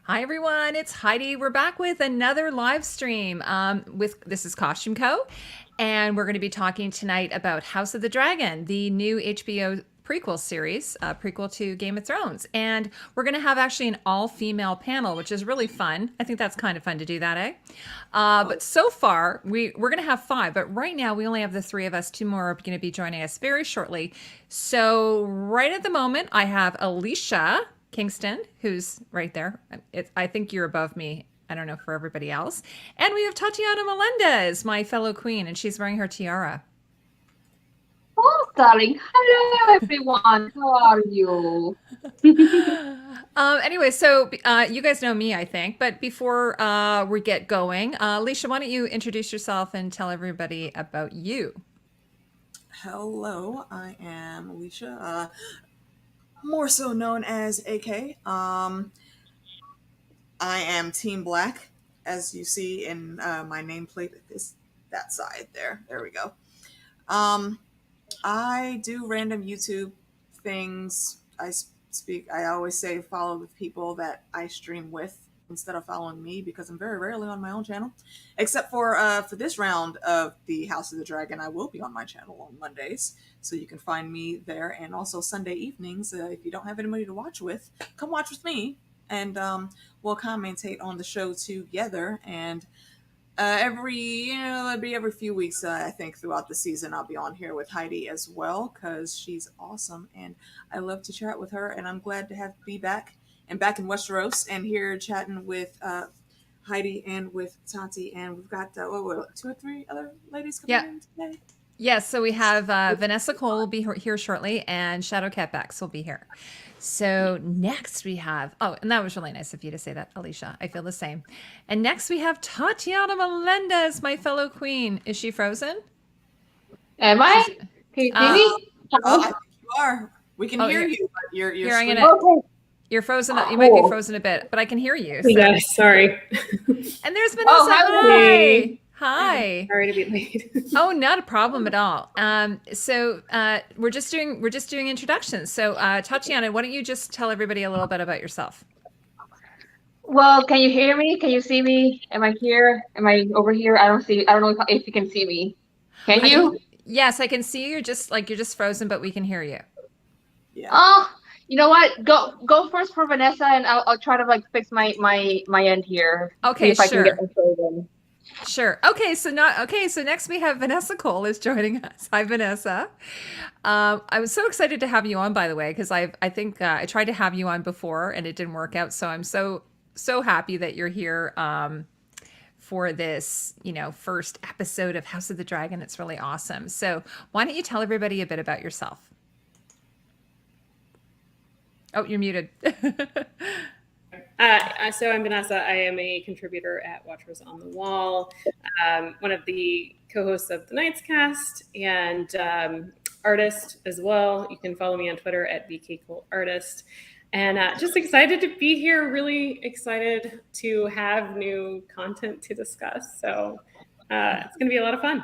Hi everyone, it's Heidi. We're back with another live stream. This is costumeco, and we're going to be talking tonight about House of the Dragon, the new HBO prequel series, prequel to Game of Thrones. And we're going to have actually an all-female panel, which is really fun. I think that's kind of fun to do that, eh? But so far, we're going to have 5, but right now we only have the 3 of us. 2 more are going to be joining us very shortly. So right at the moment, I have Alicia Kingston, who's right there. I think you're above me. I don't know for everybody else. And we have Tatiana Melendez, my fellow queen, and she's wearing her tiara. Oh, darling. Hello, everyone. How are you? Anyway, so you guys know me, I think. But before we get going, Alicia, why don't you introduce yourself and tell everybody about you? Hello, I am Alicia, more so known as AK. I am Team Black, as you see in my nameplate. That side there. There we go. I do random YouTube things. I always say follow the people that I stream with instead of following me, because I'm very rarely on my own channel. Except for this round of the House of the Dragon, I will be on my channel on Mondays, so you can find me there. And also Sunday evenings, if you don't have anybody to watch with, come watch with me, and we'll commentate on the show together. And every few weeks, I think throughout the season, I'll be on here with Heidi as well, because she's awesome and I love to chat with her. And I'm glad to be back in Westeros and here chatting with Heidi and with Tati. And we've got 2 or 3 other ladies coming in today. Yes, so we have Vanessa Cole will be here shortly, and Shadowcat Becks will be here. So next we have, and that was really nice of you to say that, Alicia. I feel the same. And next we have Tatiana Melendez, my fellow queen. Is she frozen? Am I? Can you see me? I think you are. We can hear you, but you're You're frozen. You might be frozen a bit, but I can hear you. So. Yes, sorry. And there's Vanessa. Hi. Hi. Sorry to be late. Oh, not a problem at all. So we're just doing introductions. So Tatiana, why don't you just tell everybody a little bit about yourself? Well, can you hear me? Can you see me? Am I here? Am I over here? I don't know if you can see me. Can you? Yes, I can see you. You're just frozen, but we can hear you. Yeah. Oh, you know what? Go first for Vanessa, and I'll try to fix my end here. Okay, if I can get them frozen. Sure. Okay, so next we have Vanessa Cole is joining us. Hi, Vanessa. I was so excited to have you on, by the way, because I think I tried to have you on before and it didn't work out. So I'm so happy that you're here for this, first episode of House of the Dragon. It's really awesome. So why don't you tell everybody a bit about yourself? Oh, you're muted. So I'm Vanessa. I am a contributor at Watchers on the Wall, one of the co-hosts of the Night's Cast, and artist as well. You can follow me on Twitter at VKColeArtist. And just excited to be here, really excited to have new content to discuss. So it's going to be a lot of fun.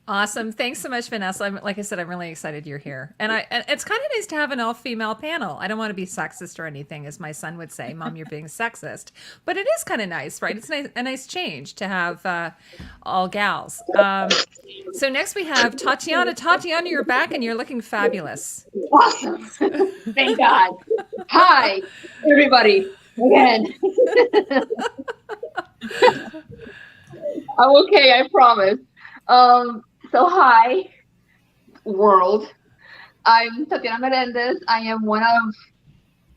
Awesome. Thanks so much, Vanessa. Like I said, I'm really excited you're here. And it's kind of nice to have an all-female panel. I don't want to be sexist or anything, as my son would say, Mom, you're being sexist. But it is kind of nice, right? It's a nice change to have all gals. So next we have Tatiana. Tatiana, you're back and you're looking fabulous. Awesome. Thank God. Hi, everybody. Again. I'm okay, I promise. So hi, world. I'm Tatiana Melendez. I am one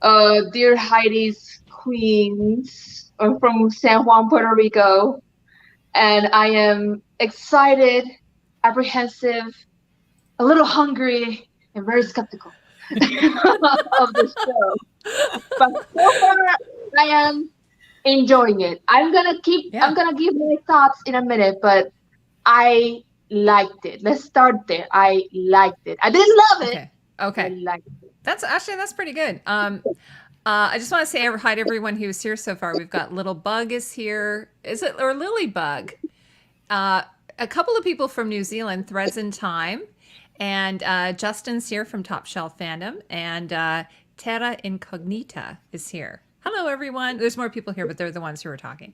of dear Heidi's queens from San Juan, Puerto Rico. And I am excited, apprehensive, a little hungry, and very skeptical of the show. But so far, I am enjoying it. I'm gonna give my thoughts in a minute, but I liked it. Let's start there. I liked it. I didn't love it. Okay. I liked it. That's pretty good. I just want to say hi to everyone who's here so far. We've got Little Bug is here. Or Lily Bug? A couple of people from New Zealand, Threads in Time, and Justin's here from Top Shelf Fandom, and Terra Incognita is here. Hello, everyone. There's more people here, but they're the ones who are talking.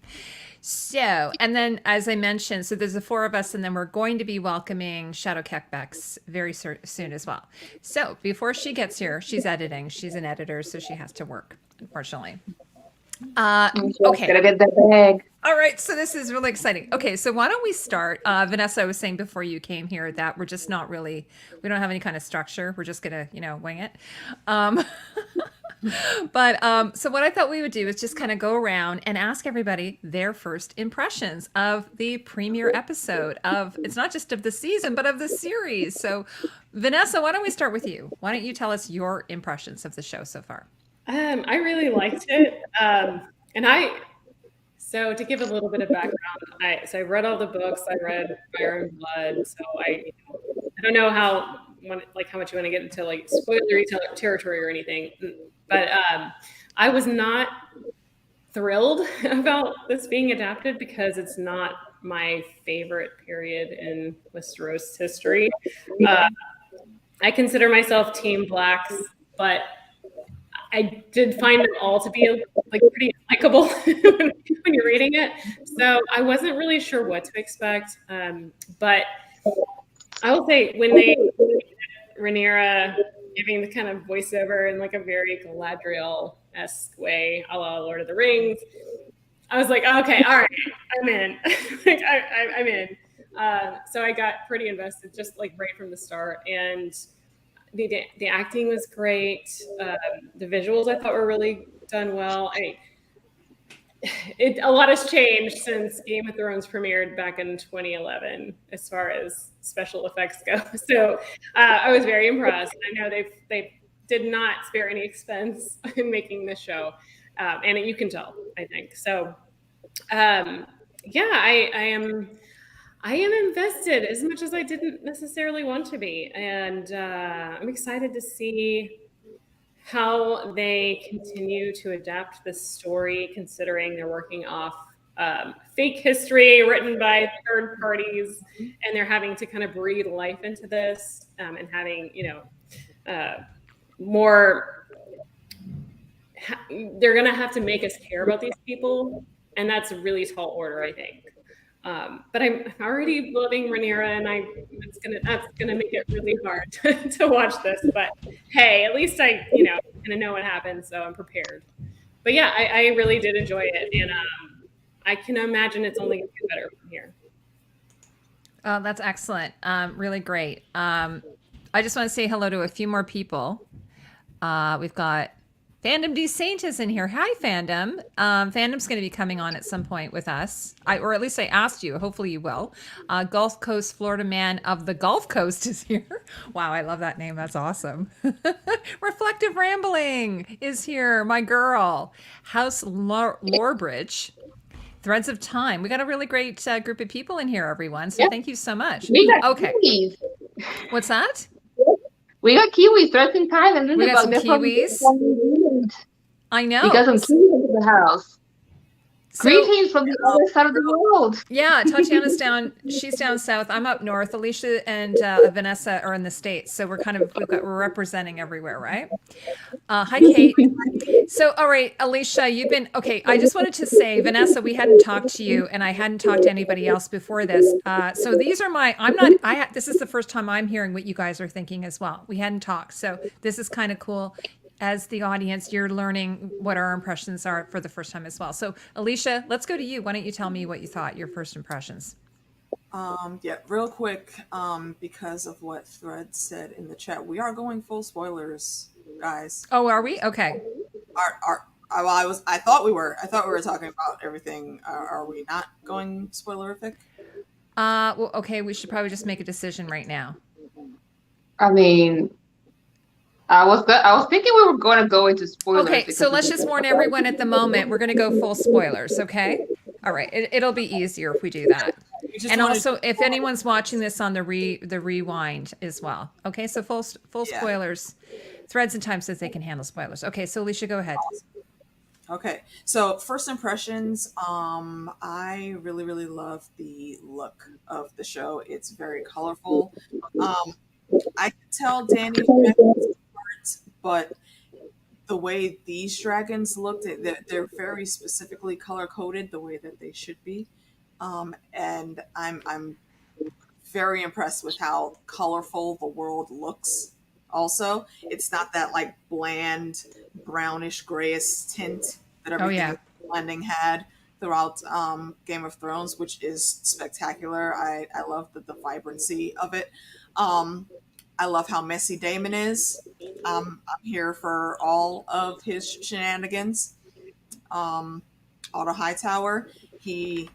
So, and then as I mentioned, so there's the four of us, and then we're going to be welcoming Shadowcat Becks very soon as well. So before she gets here, she's editing. She's an editor, so she has to work, unfortunately. Okay. Gotta get the bag. All right, so this is really exciting. Okay, so why don't we start? Vanessa, I was saying before you came here that we're just not really, we don't have any kind of structure. We're just gonna, wing it. But so what I thought we would do is just kind of go around and ask everybody their first impressions of the premiere episode of, it's not just of the season, but of the series. So Vanessa, why don't we start with you? Why don't you tell us your impressions of the show so far? I really liked it. So to give a little bit of background, I read all the books. I read Fire and Blood. So I don't know how much you want to get into like spoilery territory or anything, but I was not thrilled about this being adapted because it's not my favorite period in Westeros history. I consider myself Team Blacks, but I did find them all to be like pretty likable when you're reading it. So I wasn't really sure what to expect. But I will say when they Rhaenyra giving the kind of voiceover in like a very Galadriel-esque way, a la Lord of the Rings, I was like, okay, all right, I'm in. Like I'm in. So I got pretty invested just like right from the start. And the acting was great. The visuals I thought were really done well. A lot has changed since Game of Thrones premiered back in 2011 as far as special effects go. So I was very impressed. I know they did not spare any expense in making this show, and you can tell, I think. So I am invested as much as I didn't necessarily want to be. And I'm excited to see how they continue to adapt this story, considering they're working off fake history written by third parties, and they're having to kind of breathe life into this and having, more. They're going to have to make us care about these people. And that's a really tall order, I think. But I'm already loving Rhaenyra, and that's gonna make it really hard to watch this. But hey, at least I kind of know what happens, so I'm prepared. But yeah, I really did enjoy it, and I can imagine it's only gonna get better from here. Oh, that's excellent. Really great. I just want to say hello to a few more people. We've got Fandom D Saint is in here. Hi, Fandom. Fandom's going to be coming on at some point with us. Or at least I asked you. Hopefully you will. Gulf Coast Florida Man of the Gulf Coast is here. Wow, I love that name. That's awesome. Reflective Rambling is here. My girl. House Lorebridge. Threads of Time. We got a really great group of people in here, everyone. So Thank you so much. We got Kiwis. What's that? We got Kiwis, Threads in Time, and we got some Kiwis. I know. We got some Kiwis in the house. Greetings from the other side of the world. Yeah, Tatiana's down. She's down south. I'm up north. Alicia and Vanessa are in the States. So we're representing everywhere, right? Hi, Kate. So, all right, Alicia, you've been, okay, I just wanted to say, Vanessa, we hadn't talked to you, and I hadn't talked to anybody else before this. So these are this is the first time I'm hearing what you guys are thinking as well. We hadn't talked. So this is kind of cool. As the audience, you're learning what our impressions are for the first time as well. So, Alicia, let's go to you. Why don't you tell me what you thought, your first impressions? Real quick, because of what Thread said in the chat, we are going full spoilers, guys. Oh, are we? Okay. I thought we were talking about everything. Are we not going spoilerific? Well, okay. We should probably just make a decision right now. I mean, I was thinking we were going to go into spoilers. Okay, so let's just warn everyone at the moment. We're going to go full spoilers, okay? All right, it'll be easier if we do that. And also, if anyone's watching this on the rewind as well, okay? So full spoilers. Threads and Time says they can handle spoilers. Okay, so Alicia, go ahead. Okay, so first impressions. I really, really love the look of the show. It's very colorful. I can tell Danny, but the way these dragons looked, they're very specifically color coded the way that they should be, and I'm very impressed with how colorful the world looks. Also, it's not that like bland brownish grayish tint that Oh everything yeah. blending had throughout Game of Thrones, which is spectacular. I love the vibrancy of it. I love how messy Damon is. I'm here for all of his shenanigans. Otto Hightower, he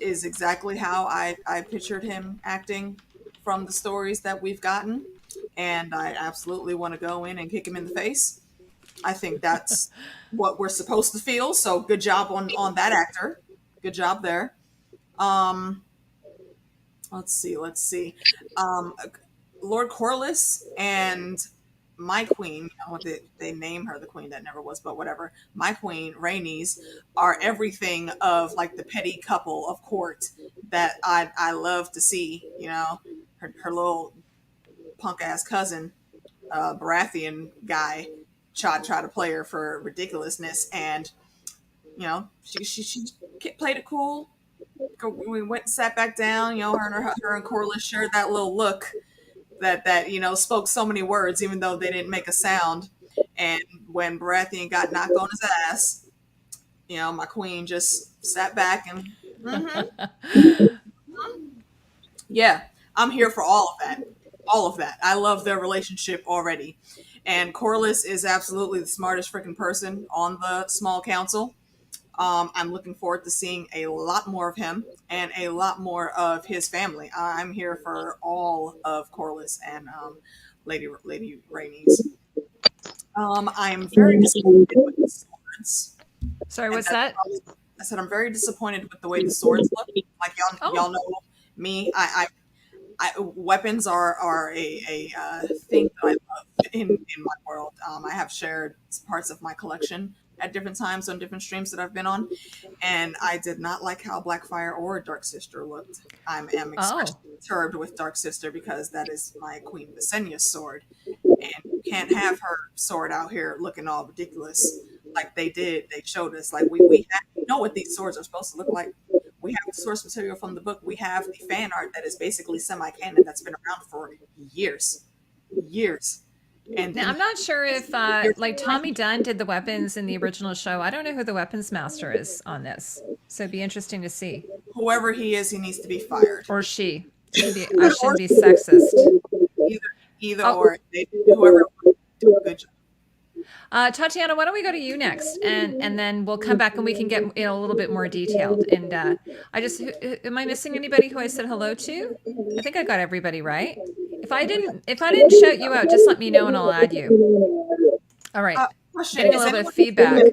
is exactly how I pictured him acting from the stories that we've gotten. And I absolutely want to go in and kick him in the face. I think that's what we're supposed to feel. So good job on that actor. Good job there. Let's see. Lord Corlys and my queen, they name her the queen that never was, but whatever. My queen, Rhaenys, are everything of like the petty couple of court that I love to see. You know, her little punk ass cousin, Baratheon guy, try to play her for ridiculousness, and you know she played it cool. We went and sat back down. You know, her and Corlys shared that little look that you know spoke so many words, even though they didn't make a sound. And when Baratheon got knocked on his ass, you know, my queen just sat back and yeah, I'm here for all of that. All of that. I love their relationship already. And Corlys is absolutely the smartest freaking person on the small council. I'm looking forward to seeing a lot more of him and a lot more of his family. I'm here for all of Corlys and Lady Rhaenys. I am very disappointed with the swords. Sorry, what's that? I said I'm very disappointed with the way the swords look. Like y'all know me. Weapons are a thing that I love in my world. I have shared parts of my collection at different times on different streams that I've been on, and I did not like how Blackfire or Dark Sister looked. I am especially perturbed with Dark Sister because that is my Queen Visenya's sword, and you can't have her sword out here looking all ridiculous like they did. They showed us like we know what these swords are supposed to look like. We have the source material from the book. We have the fan art that is basically semi-canon that's been around for years. And now, I'm not sure if like Tommy Dunn did the weapons in the original show. I don't know who the weapons master is on this, so it'd be interesting to see. Whoever he is, he needs to be fired. Or she. I shouldn't be sexist. Either or. Whoever do a good job. Tatiana, why don't we go to you next, and then we'll come back and we can get a little bit more detailed. And am I missing anybody who I said hello to? I think I got everybody right. If I didn't shout you out, just let me know and I'll add you. All right. Getting a little bit of feedback.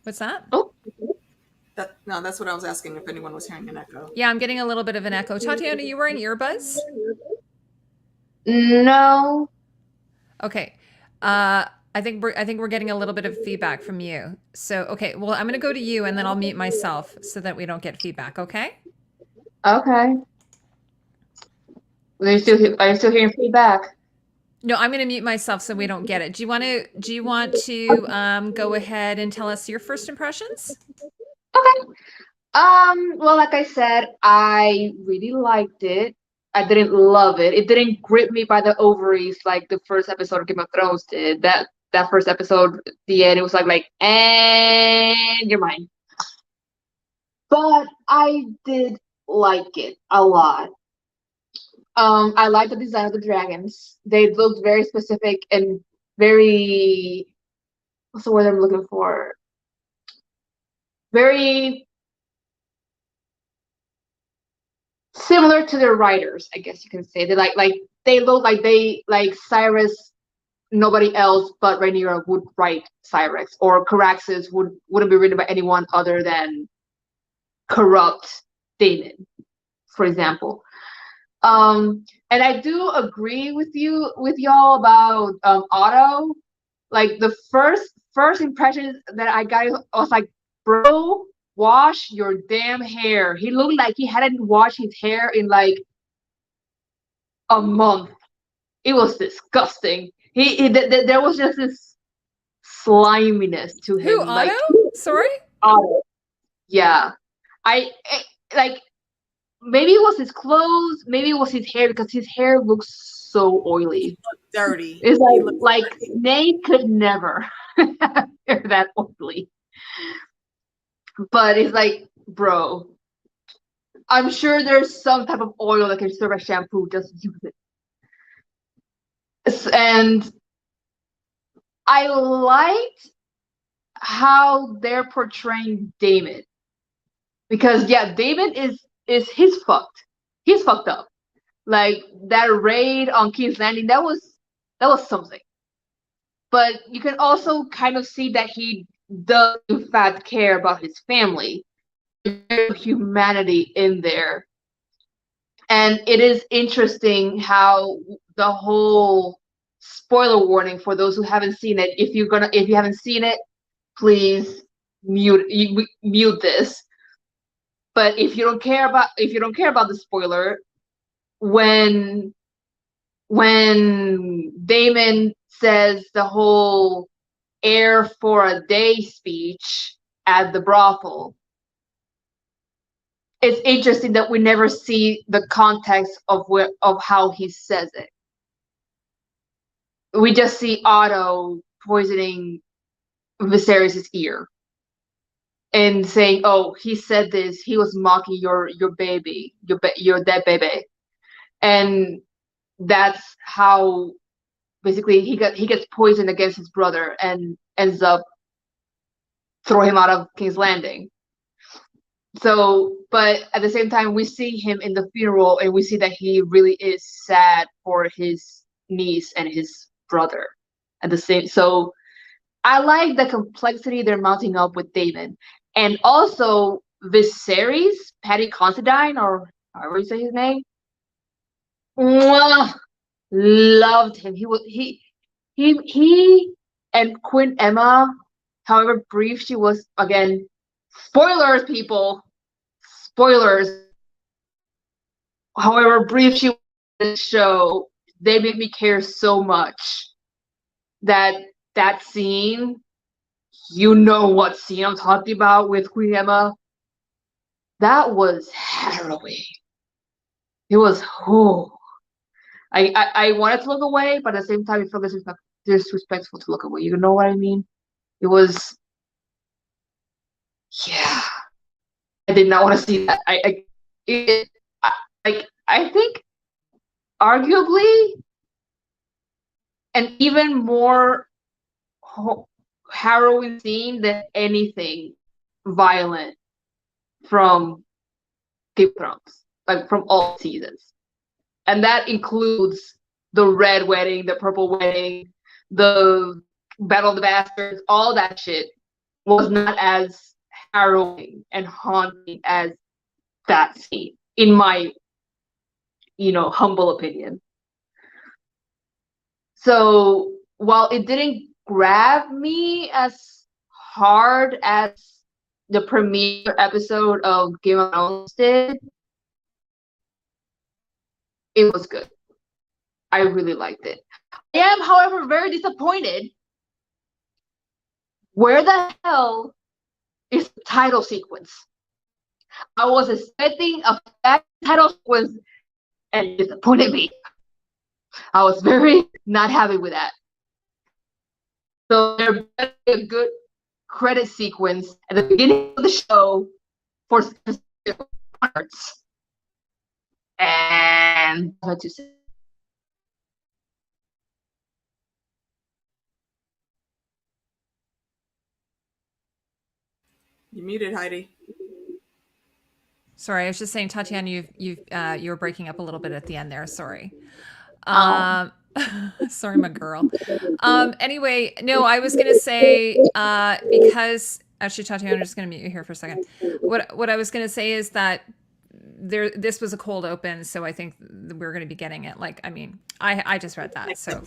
What's that? Oh. No, that's what I was asking, if anyone was hearing an echo. Yeah, I'm getting a little bit of an echo. Tatiana, are you wearing earbuds? No. Okay. I think we're getting a little bit of feedback from you. So, okay, well, I'm going to go to you and then I'll mute myself so that we don't get feedback, okay? Okay. Are you still hearing feedback? No, I'm going to mute myself so we don't get it. Do you want to go ahead and tell us your first impressions? Okay. Well, like I said, I really liked it. I didn't love it. It didn't grip me by the ovaries like the first episode of Game of Thrones did. That first episode, the end, it was like, and you're mine. But I did like it a lot. I like the design of the dragons. They looked very specific and very, what's the word I'm looking for? Very similar to their writers, I guess you can say. They they look like Cyrus. Nobody else but Rhaenyra would write Cyrus, or Caraxes wouldn't be written by anyone other than corrupt Damon, for example. And I do agree with y'all about Otto. Like the first impression that I got, I was like, bro, wash your damn hair. He looked like he hadn't washed his hair in like a month. It was disgusting. There was just this sliminess to him. Who, Otto? Sorry? Otto. Yeah. Like, maybe it was his clothes, maybe it was his hair, because his hair looks so oily. Dirty. It's like Nate could never have hair that oily. But it's like, bro, I'm sure there's some type of oil that can serve as shampoo. Just use it. And I liked how they're portraying Damon, because Damon he's fucked. He's fucked up. Like, that raid on King's Landing, that was something. But you can also kind of see that he does in fact care about his family. There's humanity in there. And it is interesting how the whole spoiler warning for those who haven't seen it. If you haven't seen it, please mute this. But if you don't care about the spoiler, when Damon says the whole heir for a day speech at the brothel, it's interesting that we never see the context of how he says it. We just see Otto poisoning Viserys' ear and saying, "Oh, he said this. He was mocking your baby, your dead baby," and that's how basically he gets poisoned against his brother and ends up throwing him out of King's Landing. So, but at the same time, we see him in the funeral, and we see that he really is sad for his niece and his brother at the same. So, I like the complexity they're mounting up with Damon, and also Viserys, Paddy Considine, or however you say his name. Mwah! Loved him. He and Queen Emma, however brief she was, again, spoilers, people, spoilers. However brief she was in the show, they made me care so much that scene, you know what scene I'm talking about with Queen Emma, that was harrowing. It was, I wanted to look away, but at the same time, it felt disrespectful to look away. You know what I mean? It was, yeah. I did not want to see that. I think, arguably, an even more harrowing scene than anything violent from Game of Thrones, like from all seasons. And that includes the red wedding, the purple wedding, the Battle of the Bastards, all that shit was not as harrowing and haunting as that scene, in my, humble opinion. So while it didn't grab me as hard as the premiere episode of Game of Thrones did, it was good. I really liked it. I am, however, very disappointed. Where the hell is the title sequence? I was expecting a fat title sequence, and it disappointed me. I was very not happy with that. So there better be a good credit sequence at the beginning of the show for specific parts. And what to say. You muted, Heidi. Sorry, I was just saying, Tatiana, you were breaking up a little bit at the end there. Sorry. Sorry, my girl. Anyway, no, I was gonna say because actually, Tatiana, I'm just gonna mute you here for a second. What I was gonna say is that this was a cold open, so I think we're going to be getting it. Like, I mean, I just read that, so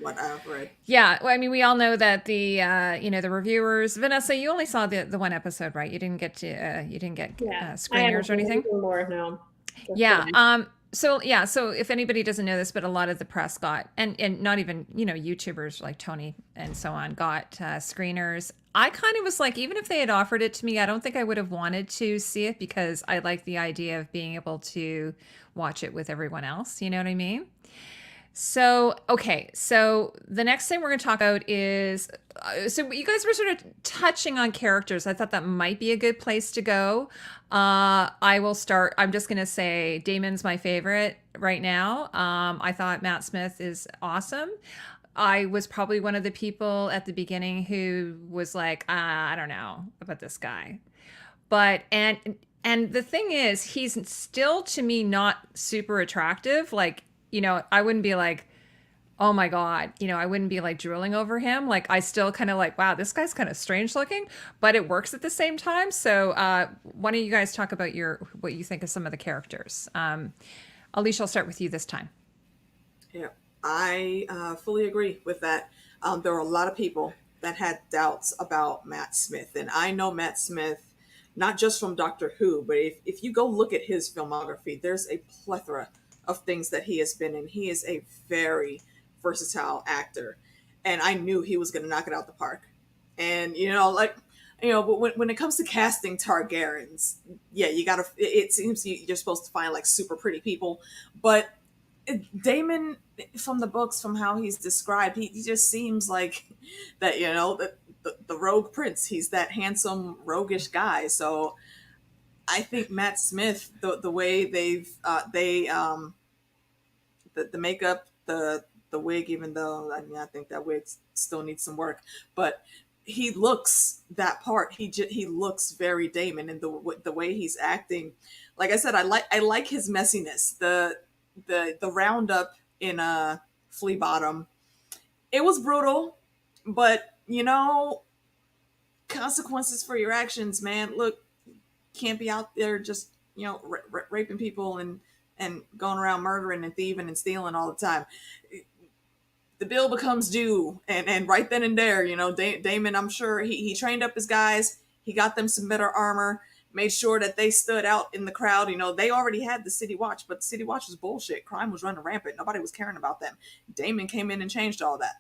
what I've read. Yeah, well, I mean, we all know that the the reviewers. Vanessa, you only saw the one episode, right? You didn't get screeners or anything. More, no. Yeah. So yeah, so if anybody doesn't know this, but a lot of the press got, and not even, YouTubers like Tony and so on got screeners. I kind of was like, even if they had offered it to me, I don't think I would have wanted to see it because I like the idea of being able to watch it with everyone else. You know what I mean? So, okay. So the next thing we're going to talk about is so you guys were sort of touching on characters. I thought that might be a good place to go. I will start. I'm just going to say Damon's my favorite right now. I thought Matt Smith is awesome. I was probably one of the people at the beginning who was like, I don't know about this guy. But and the thing is, he's still to me not super attractive. Like, I wouldn't be like, oh my God, I wouldn't be like drooling over him. Like, I still kind of like, wow, this guy's kind of strange looking, but it works at the same time. So why don't you guys talk about what you think of some of the characters? Alicia, I'll start with you this time. Yeah, I fully agree with that. There were a lot of people that had doubts about Matt Smith. And I know Matt Smith, not just from Doctor Who, but if you go look at his filmography, there's a plethora of things that he has been in. He is a very versatile actor. And I knew he was going to knock it out the park. And, but when it comes to casting Targaryens, yeah, it seems you're supposed to find like super pretty people. But Damon, from the books, from how he's described, he just seems like that, the rogue prince. He's that handsome, roguish guy. So I think Matt Smith, the way the makeup, the wig, even though I think that wig still needs some work, but he looks that part. He looks very Damon, and the way he's acting. Like I said, I like his messiness. The roundup in Flea Bottom, it was brutal, but consequences for your actions, man. Look, can't be out there just raping people and going around murdering and thieving and stealing all the time. The bill becomes due, and right then and there, Damon, I'm sure he trained up his guys. He got them some better armor, made sure that they stood out in the crowd. They already had the City Watch, but the City Watch was bullshit. Crime was running rampant. Nobody was caring about them. Damon came in and changed all that.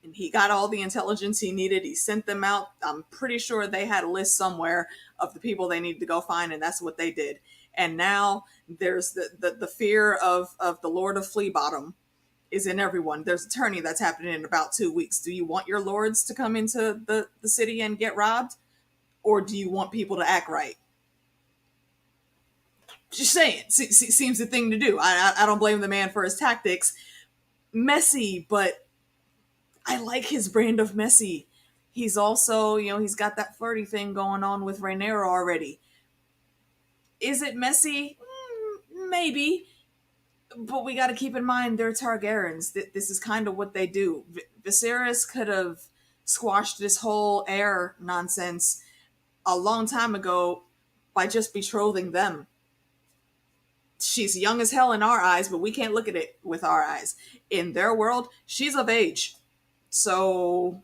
And he got all the intelligence he needed. He sent them out. I'm pretty sure they had a list somewhere of the people they needed to go find, and that's what they did. And now there's the fear of the Lord of Flea Bottom is in everyone. There's a tourney that's happening in about 2 weeks. Do you want your lords to come into the city and get robbed? Or do you want people to act right? Just saying. Seems the thing to do. I don't blame the man for his tactics. Messy, but I like his brand of messy. He's also, he's got that flirty thing going on with Rhaenyra already. Is it messy? Maybe. But we got to keep in mind they're Targaryens. This is kind of what they do. Viserys could have squashed this whole heir nonsense a long time ago by just betrothing them. She's young as hell in our eyes, but we can't look at it with our eyes. In their world, she's of age. So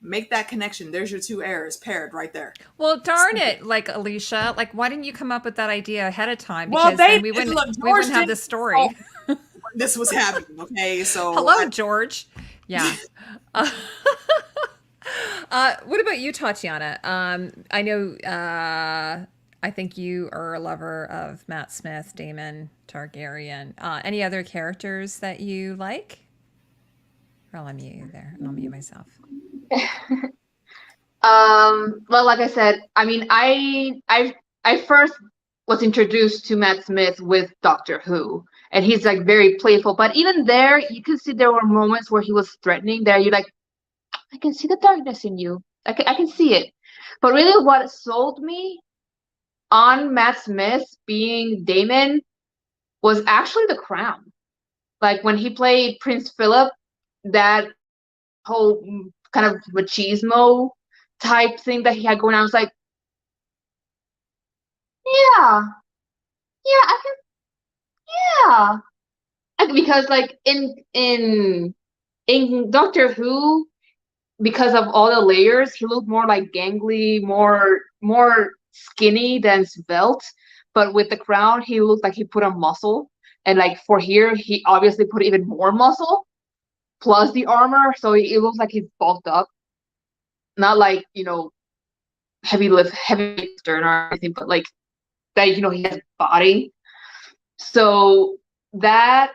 make that connection. There's your two heirs paired right there. Well, darn it, like Alicia, like why didn't you come up with that idea ahead of time? Because then we wouldn't have the story. This was happening. Okay, so hello, George. Yeah. What about you, Tatiana? I know. I think you are a lover of Matt Smith, Damon Targaryen. Any other characters that you like? I'll unmute you there, and I'll mute myself. Well, like I said, I mean, I first was introduced to Matt Smith with Doctor Who, and he's like very playful. But even there, you can see there were moments where he was threatening. There, you're like, I can see the darkness in you. I can see it. But really, what sold me on Matt Smith being Damon was actually the crown. Like when he played Prince Philip, that whole kind of machismo type thing that he had going on. I was like, I can, because like in Doctor Who, because of all the layers, he looked more like gangly, more skinny than svelte. but with the crown, he looked like he put on muscle. And like for here, he obviously put even more muscle plus the armor, so it looks like he's bulked up. Not like, you know, heavy lifter or anything, but like that, you know, he has body. So that,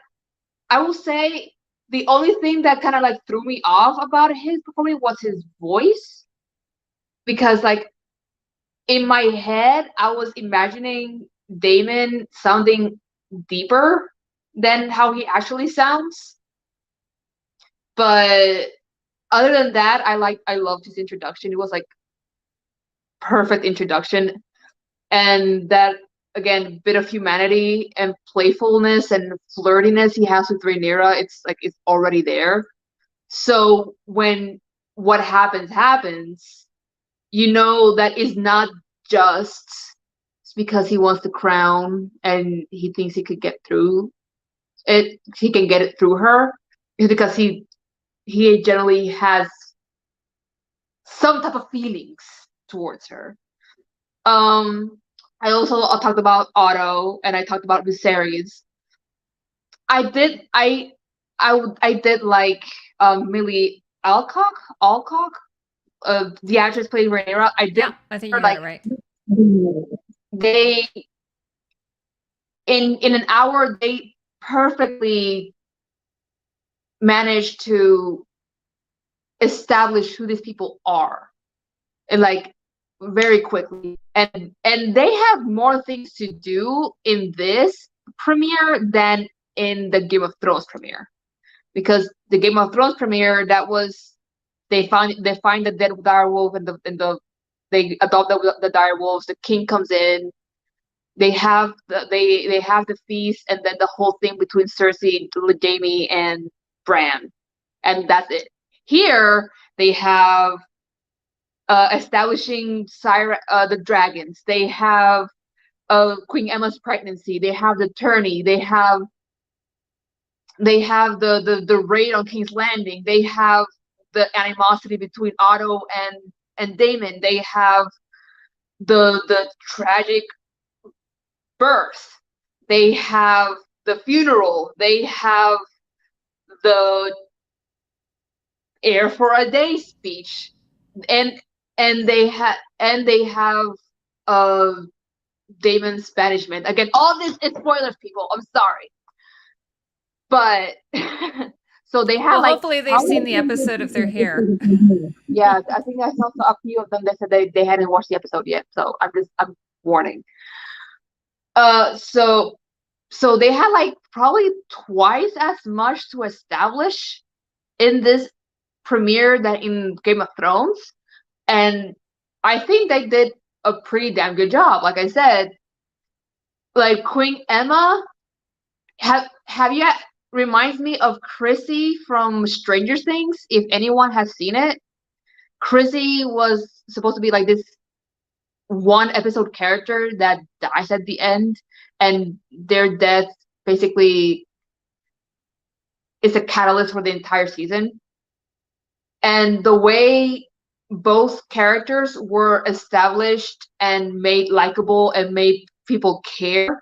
I will say, the only thing that kind of like threw me off about his performance was his voice, because like in my head I was imagining Damon sounding deeper than how he actually sounds. But other than that, I loved his introduction. It was like perfect introduction, and that, again, bit of humanity and playfulness and flirtiness he has with Rhaenyra, it's like it's already there. So when what happens, you know that is not just because he wants the crown and he thinks he could get through it, he can get it through her. It's because he generally has some type of feelings towards her. I talked about Otto, and I talked about Viserys. I did like Millie Alcock, the actress playing Rhaenyra. I did. Yeah, I think you got it right. They in an hour they perfectly managed to establish who these people are, and like very quickly, and they have more things to do in this premiere than in the Game of Thrones premiere, because the Game of Thrones premiere, that was they find the dead direwolf, and they adopt the direwolves. The king comes in. They have the feast, and then the whole thing between Cersei, Jaime, and Bran, and that's it. Here they have establishing the dragons. They have Queen Emma's pregnancy. They have the tourney. They have the raid on King's Landing. They have the animosity between Otto and Damon. They have the tragic birth. They have the funeral. They have the heir for a day speech, and they have Damon's banishment. Again, all this is spoilers, people. I'm sorry, but so they have hopefully they've seen the episode if they're here. Yeah, I think I saw a few of them that said they hadn't watched the episode yet. So I'm warning. So they had like probably twice as much to establish in this premiere than in Game of Thrones, and I think they did a pretty damn good job. Like I said, like Queen Emma reminds me of Chrissy from Stranger Things, if anyone has seen it. Chrissy was supposed to be like this one episode character that dies at the end, and their death basically is a catalyst for the entire season. And the way both characters were established and made likable and made people care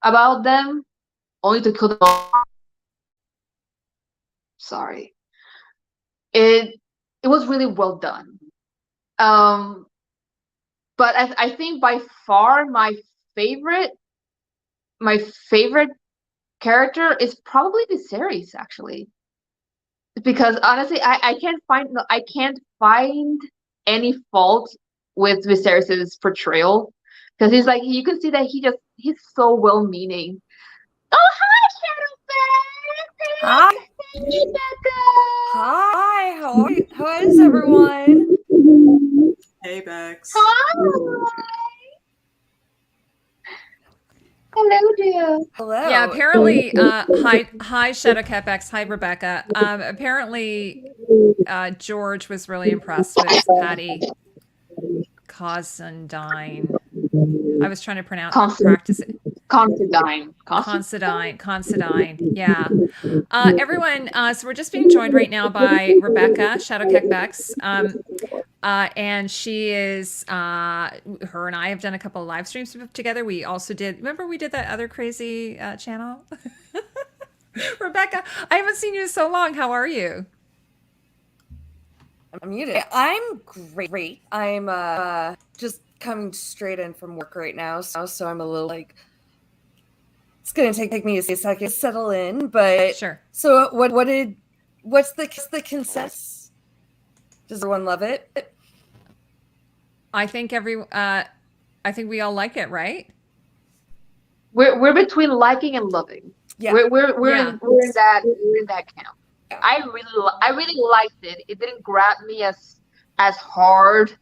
about them, only to kill them off. Sorry. It was really well done. But I think by far my favorite character is probably Viserys, actually, because honestly I can't find any fault with Viserys's portrayal, because he's like, you can see that he's so well meaning. Oh, hi, Shadowcat! Hi. Hey, Becca! Hi, how is everyone? Hey, Becks. Hi! Hello, dear. Hello. Yeah, apparently, hi Shadowcat Becks, hi Rebecca. Apparently, George was really impressed with Patty Considine. I was trying to practice it. Considine. Yeah. Everyone, so we're just being joined right now by Rebecca, Shadowcat Becks. And she is, her and I have done a couple of live streams together. We also did, remember we did that other crazy channel? Rebecca, I haven't seen you in so long. How are you? I'm muted. I'm great. I'm just coming straight in from work right now, so I'm a little like it's gonna take me a second to settle in. But Sure. So what's the consensus? Does everyone love it? I think we all like it, right? We're between liking and loving. Yeah. We're Yeah. in that camp. I really liked it. It didn't grab me as hard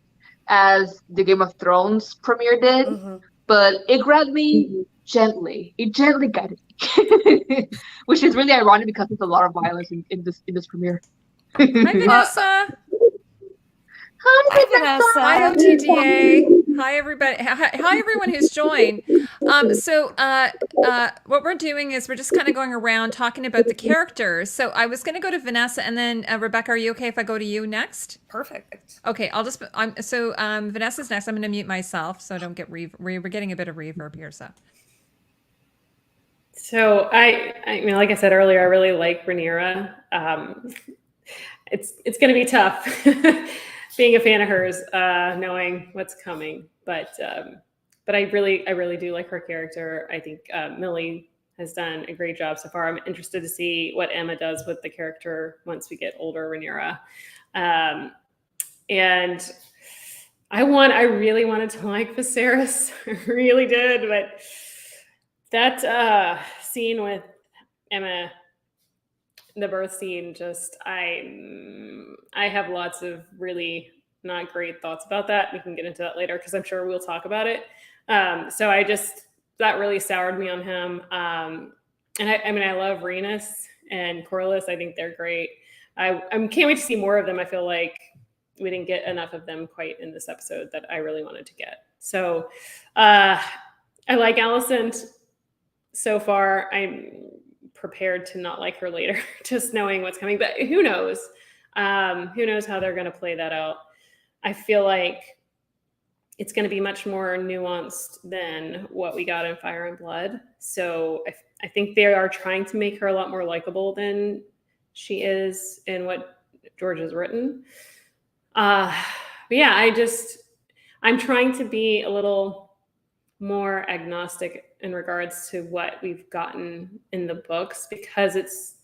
as the Game of Thrones premiere did, but it grabbed me gently. It gently guided me, which is really ironic because there's a lot of violence in this premiere. Hi, Vanessa. Hi, Vanessa. Hi, OTTA. Hi, everybody. Hi, everyone who's joined. So what we're doing is we're just kind of going around talking about the characters. So I was going to go to Vanessa, and then Rebecca, are you okay if I go to you next? Perfect. Okay, Vanessa's next. I'm going to mute myself so I don't get we're getting a bit of reverb here. So I mean, like I said earlier, I really like Rhaenyra. It's going to be tough being a fan of hers, knowing what's coming. But I really do like her character. I think Millie has done a great job so far. I'm interested to see what Emma does with the character once we get older Rhaenyra. And I really wanted to like Viserys. I really did, but that scene with Emma, the birth scene, just I have lots of really not great thoughts about that. We can get into that later because I'm sure we'll talk about it. So that really soured me on him. And I love Rhaenys and Corlys. I think they're great. I can't wait to see more of them. I feel like we didn't get enough of them quite in this episode that I really wanted to get. So I like Allison so far. I'm prepared to not like her later, just knowing what's coming. But who knows? Who knows how they're going to play that out? I feel like it's going to be much more nuanced than what we got in Fire and Blood. So I think they are trying to make her a lot more likable than she is in what George has written. But yeah, I'm trying to be a little more agnostic in regards to what we've gotten in the books because it's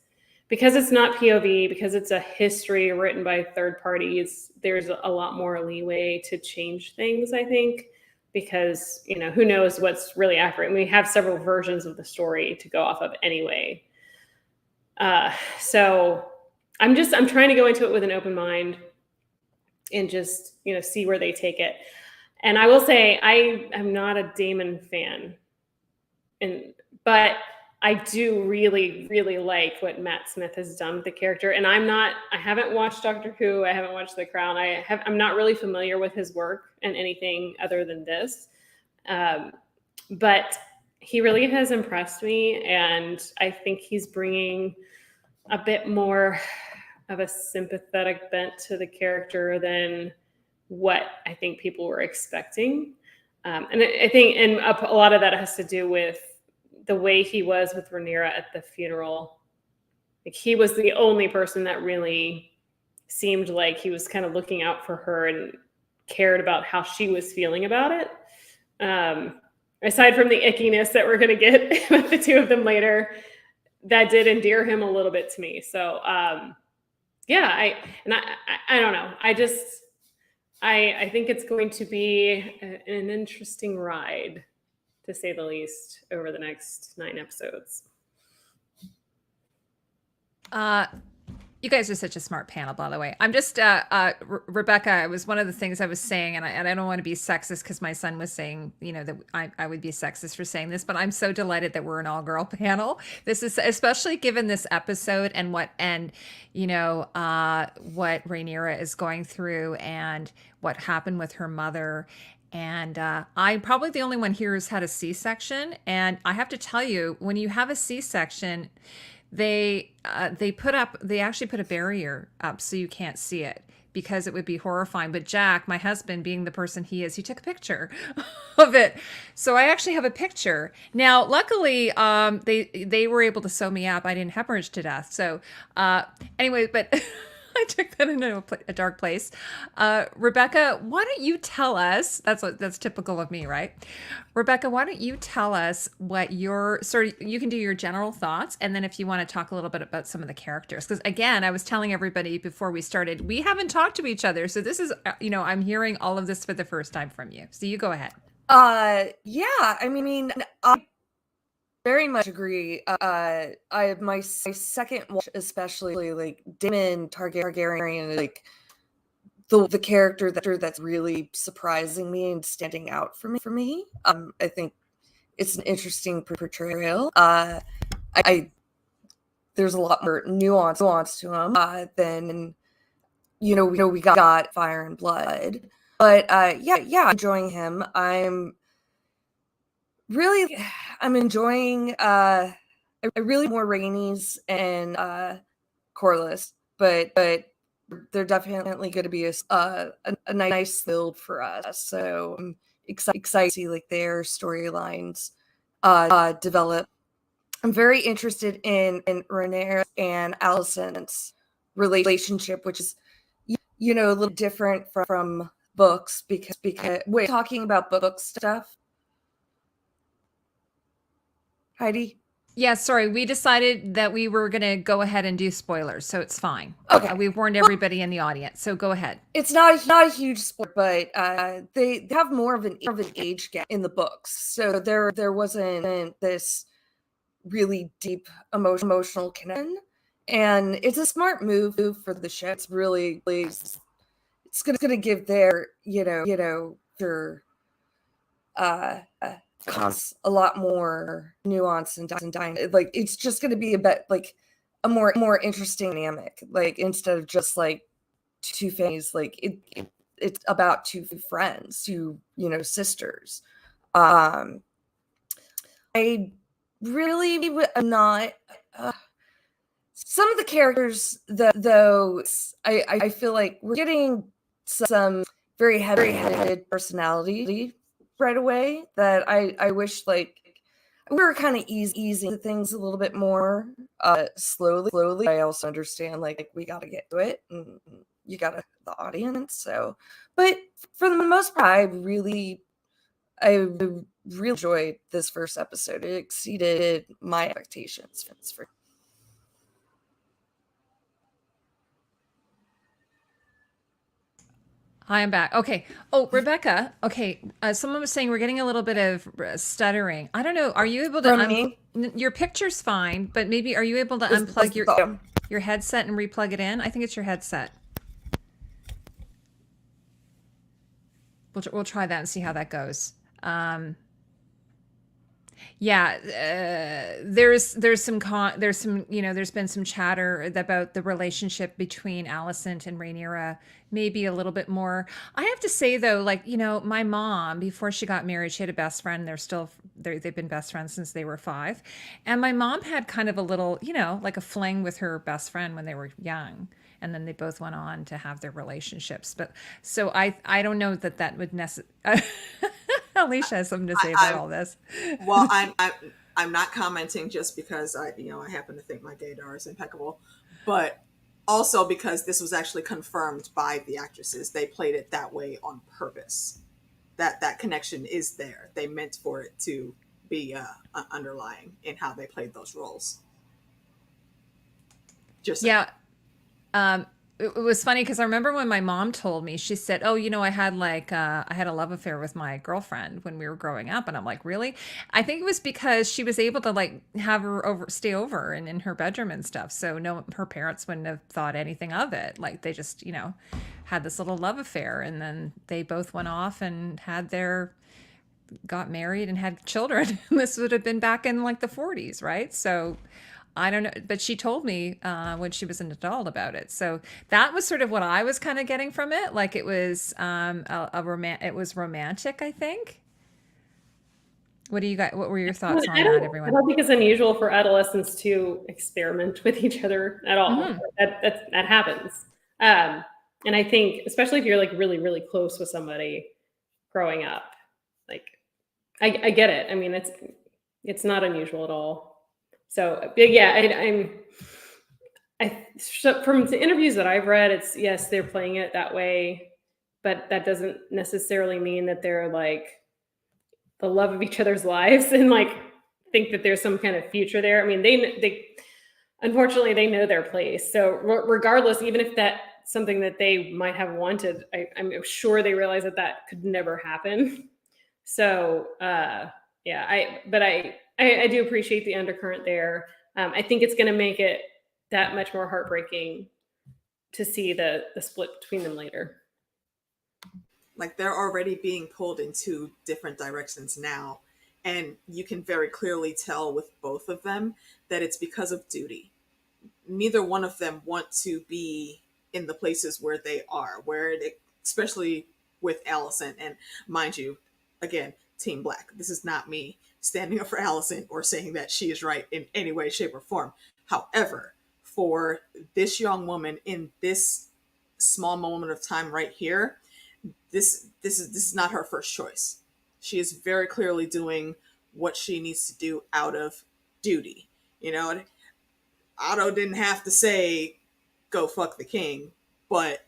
not POV, because it's a history written by third parties. There's a lot more leeway to change things, I think, because, who knows what's really accurate. And we have several versions of the story to go off of anyway. So I'm trying to go into it with an open mind and just, see where they take it. And I will say I am not a Damon fan, but I do really, really like what Matt Smith has done with the character. And I haven't watched Doctor Who. I haven't watched The Crown. I'm not really familiar with his work and anything other than this. But he really has impressed me. And I think he's bringing a bit more of a sympathetic bent to the character than what I think people were expecting. And I think a lot of that has to do with the way he was with Rhaenyra at the funeral. Like, he was the only person that really seemed like he was kind of looking out for her and cared about how she was feeling about it. Aside from the ickiness that we're going to get with the two of them later, that did endear him a little bit to me. So, yeah, I don't know. I think it's going to be an interesting ride, to say the least, over the next 9 episodes. You guys are such a smart panel, by the way. I'm just, Rebecca, it was one of the things I was saying, and I don't want to be sexist because my son was saying, that I would be sexist for saying this, but I'm so delighted that we're an all-girl panel. This is, especially given this episode and what Rhaenyra is going through and what happened with her mother. And I'm probably the only one here who's had a C-section. And I have to tell you, when you have a C-section, they actually put a barrier up so you can't see it because it would be horrifying. But Jack, my husband, being the person he is, he took a picture of it. So I actually have a picture. Now, luckily, they were able to sew me up. I didn't hemorrhage to death. So anyway, but I took that into a dark place. Rebecca, why don't you tell us, that's typical of me, right? Rebecca, why don't you tell us what your, you can do your general thoughts, and then if you want to talk a little bit about some of the characters. Because again, I was telling everybody before we started, we haven't talked to each other. So this is, I'm hearing all of this for the first time from you. So you go ahead. Yeah, I mean, I very much agree. My second watch, especially like Damon Targaryen, like the character that's really surprising me and standing out for me. I think it's an interesting portrayal. I there's a lot more nuance to him than we got Fire and Blood. But yeah, enjoying him. I'm enjoying I really more Rhaenys and Corlys, but they're definitely going to be a nice build for us. So I'm excited to see like their storylines develop. I'm very interested in Rhaenyra and Allison's relationship, which is a little different from books because we're talking about book stuff. Heidi? Yeah, sorry. We decided that we were going to go ahead and do spoilers, so it's fine. Okay. We've warned everybody in the audience, so go ahead. It's not a huge spoiler, but they have more of an age gap in the books. So there wasn't this really deep emotional connection. And it's a smart move for the show. It's really it's gonna give their their a lot more nuance and dynamic. Like it's just going to be a bit like a more interesting dynamic. Like instead of just like two families, like it's about two friends, two sisters. I really am not. Some of the characters, though, I feel like we're getting some very heavy-handed personality right away that I wish like we were kind of easing things a little bit more slowly. I also understand like we got to get to it and you got to the audience. So, but for the most part, I really enjoyed this first episode. It exceeded my expectations. Hi, I'm back. Okay. Oh, Rebecca. Okay. Someone was saying we're getting a little bit of stuttering. I don't know. Are you able to? Your picture's fine, but maybe are you able to unplug your headset and replug it in? I think it's your headset. We'll try that and see how that goes. Yeah, there's been some chatter about the relationship between Alicent and Rhaenyra, maybe a little bit more. I have to say though, like my mom before she got married, she had a best friend. They've been best friends since they were 5, and my mom had kind of a little like a fling with her best friend when they were young. And then they both went on to have their relationships. But so I don't know that would necessarily. Alicia has something to say about all this. Well, I'm not commenting just because I happen to think my gaydar is impeccable, but also because this was actually confirmed by the actresses. They played it that way on purpose. That connection is there. They meant for it to be underlying in how they played those roles. Yeah. It was funny because I remember when my mom told me, she said, "Oh, I had I had a love affair with my girlfriend when we were growing up," and I'm like, "Really?" I think it was because she was able to have her stay over and in her bedroom and stuff. So no, her parents wouldn't have thought anything of it. Like they just had this little love affair, and then they both went off and got married and had children. This would have been back in the 40s, right? So. I don't know, but she told me when she was an adult about it. So that was sort of what I was kind of getting from it. Like it was it was romantic, I think. What do you got? What were your thoughts on I that, everyone? don't think it's unusual for adolescents to experiment with each other at all. Mhm. That happens. And I think, especially if you're like really, really close with somebody growing up, like I get it. I mean, it's not unusual at all. So yeah, so from the interviews that I've read, it's yes, they're playing it that way, but that doesn't necessarily mean that they're like the love of each other's lives and like think that there's some kind of future there. I mean, they unfortunately they know their place. So regardless, even if that's something that they might have wanted, I'm sure they realize that could never happen. So yeah, I do appreciate the undercurrent there. I think it's going to make it that much more heartbreaking to see the split between them later. Like they're already being pulled in two different directions now. And you can very clearly tell with both of them that it's because of duty. Neither one of them want to be in the places where they are, especially with Allison. And mind you, again, Team Black. This is not me standing up for Allison or saying that she is right in any way, shape, or form. However, for this young woman in this small moment of time right here, this is not her first choice. She is very clearly doing what she needs to do out of duty. You know, Otto didn't have to say, go fuck the king, but,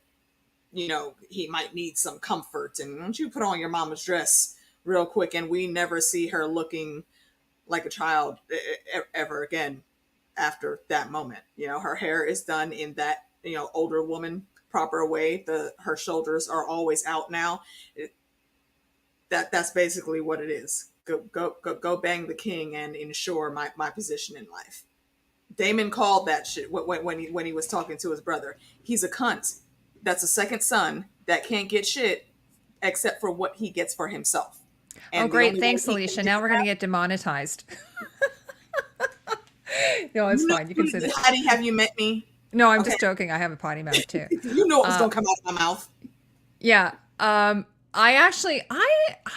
you know, he might need some comfort. And won't you put on your mama's dress real quick? And we never see her looking like a child ever again after that moment. You know, her hair is done in that, you know, older woman proper way. Her shoulders are always out now. That's basically what it is. Go bang the king and ensure my position in life. Damon called that shit when he was talking to his brother. He's a cunt. That's a second son that can't get shit except for what he gets for himself. And oh, great. Thanks, Alicia. Now we're going to get demonetized. No, it's fine. You can say that. Heidi, have you met me? No, I'm just joking. I have a potty mouth too. You know what's going to come out of my mouth. Yeah. I actually,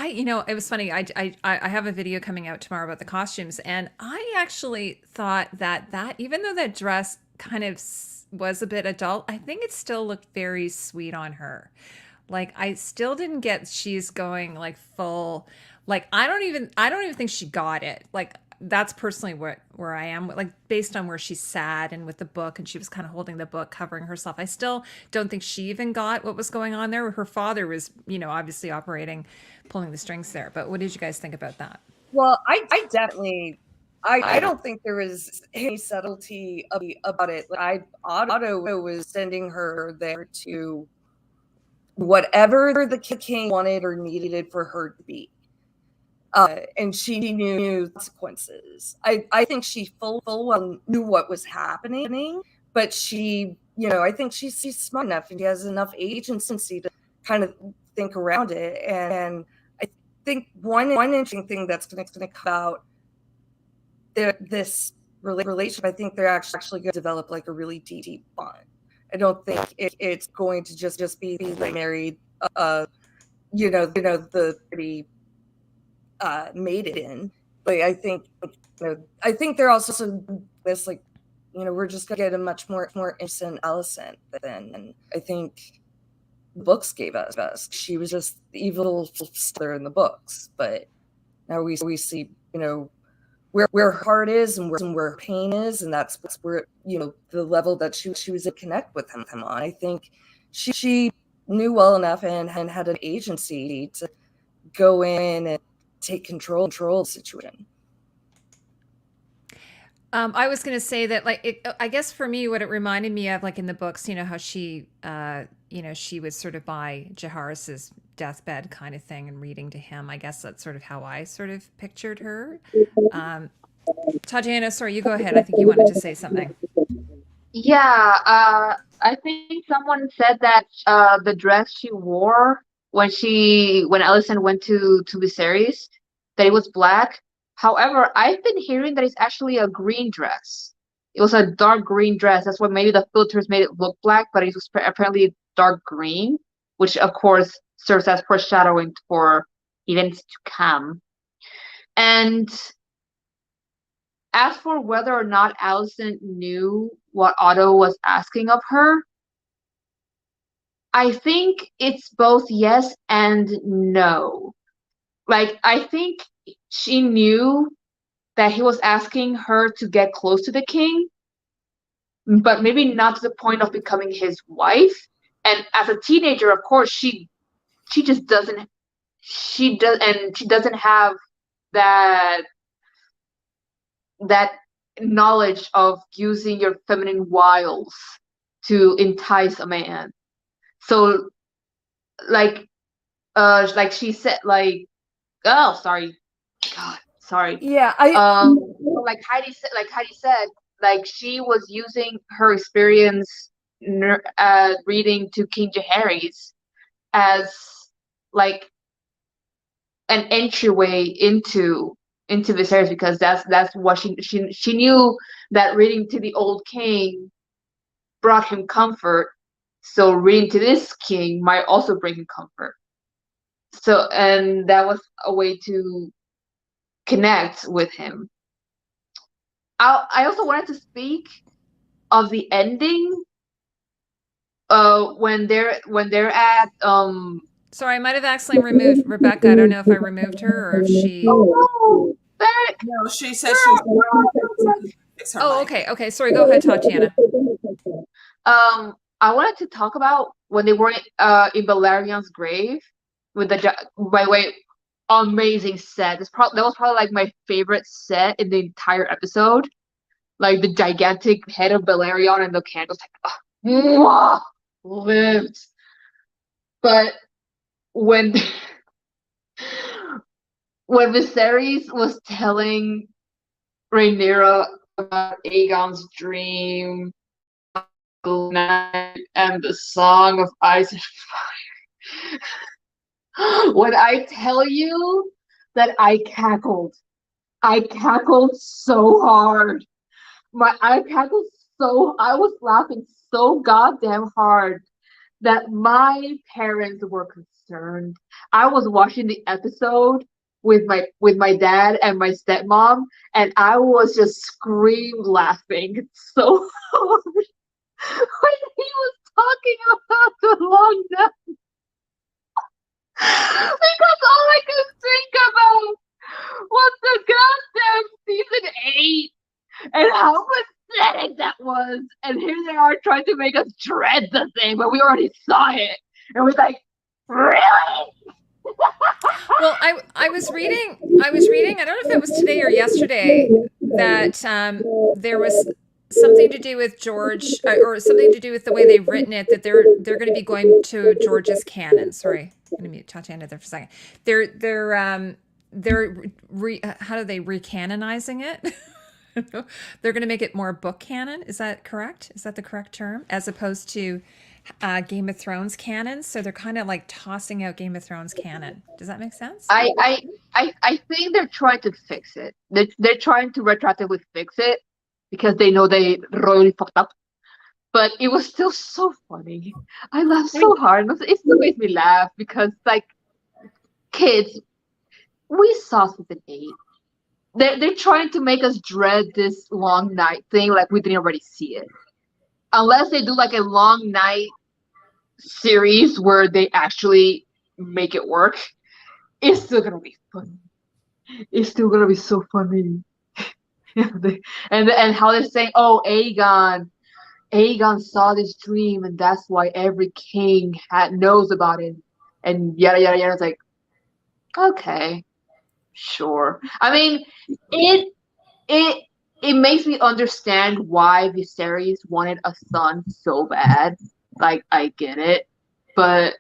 you know, it was funny. I have a video coming out tomorrow about the costumes, and I actually thought that even though that dress kind of was a bit adult, I think it still looked very sweet on her. Like, I still didn't get she's going like full, like, I don't even think she got it. Like, that's personally where I am, like, based on where she sat and with the book, and she was kind of holding the book, covering herself. I still don't think she even got what was going on there. Her father was, you know, obviously pulling the strings there. But what did you guys think about that? Well, I definitely, I don't think there was any subtlety about it. Otto was sending her there to whatever the king wanted or needed for her to be. And she knew consequences. I think she full well knew what was happening, but she, you know, I think she's smart enough and she has enough agency to kind of think around it. And I think one interesting thing that's going to come out this relationship, I think they're actually going to develop like a really deep bond. I don't think it's going to just be like married, you know, the pretty made it in. But I think, I think they're also this, like, you know, we're just gonna get a much more innocent Allison than I think the books gave us. She was just the evil sister in the books, but now we see, you know, where her heart is and where her pain is, and that's where, you know, the level that she was to connect with him on. I think she knew well enough and had an agency to go in and take control of the situation. I was going to say that, like, I guess for me, what it reminded me of, like in the books, you know, how she, you know, she was sort of by Jaehaerys's deathbed kind of thing and reading to him. I guess that's sort of how I sort of pictured her. Tatiana, sorry, you go ahead. I think you wanted to say something. Yeah, I think someone said that the dress she wore when Allison went to Viserys, that it was black. However, I've been hearing that it's actually a green dress. It was a dark green dress. That's why maybe the filters made it look black, but it was apparently dark green, which of course serves as foreshadowing for events to come. And as for whether or not Allison knew what Otto was asking of her, I think it's both yes and no. Like, I think she knew that he was asking her to get close to the king, but maybe not to the point of becoming his wife. And as a teenager, of course, she just doesn't she doesn't have that knowledge of using your feminine wiles to entice a man. So like she said, like, oh, sorry, God, sorry. Yeah, Like Heidi said, like she was using her experience reading to King Jaehaerys as like an entryway into Viserys, because that's what she knew, that reading to the old king brought him comfort, so reading to this king might also bring him comfort. So, and that was a way to connect with him. I also wanted to speak of the ending. When they're at Sorry, I might have accidentally removed Rebecca. I don't know if I removed her or if she. Oh, No, she said she was fix her Oh, mic. okay. Sorry, go ahead, Tatiana. I wanted to talk about when they were in Valerian's grave with by the way, amazing set. That was probably like my favorite set in the entire episode. Like the gigantic head of Valerian and the candles, like, mwah, lived. But when when Viserys was telling Rhaenyra about Aegon's dream, night, and the song of ice and fire, when I tell you that I cackled so hard. I was laughing so goddamn hard that my parents were concerned. I was watching the episode with my dad and my stepmom, and I was just scream laughing so hard when he was talking about the long night. Because all I could think about was the goddamn season 8 and how pathetic that was. And here they are trying to make us dread the thing, but we already saw it. And we're like, really? Well, I was reading. I don't know if it was today or yesterday that there was something to do with George or something to do with the way they've written it, that they're going to be going to George's canon. Sorry, I'm going to mute Tatiana there for a second. They're how do they recanonizing it? They're going to make it more book canon. Is that correct? Is that the correct term? As opposed to Game of Thrones canon. So they're kind of like tossing out Game of Thrones canon. Does that make sense? I think they're trying to fix it. They're trying to retroactively fix it because they know they really fucked up. But it was still so funny. I laughed so hard. It still makes me laugh because, like, kids, we saw season 8. They're trying to make us dread this long night thing like we didn't already see it. Unless they do like a long night series where they actually make it work, it's still gonna be funny. It's still gonna be so funny. and how they're saying, oh, Aegon saw this dream and that's why every king knows about it, and yada yada yada. It's like, okay, sure. I mean, it makes me understand why Viserys wanted a son so bad. Like, I get it, but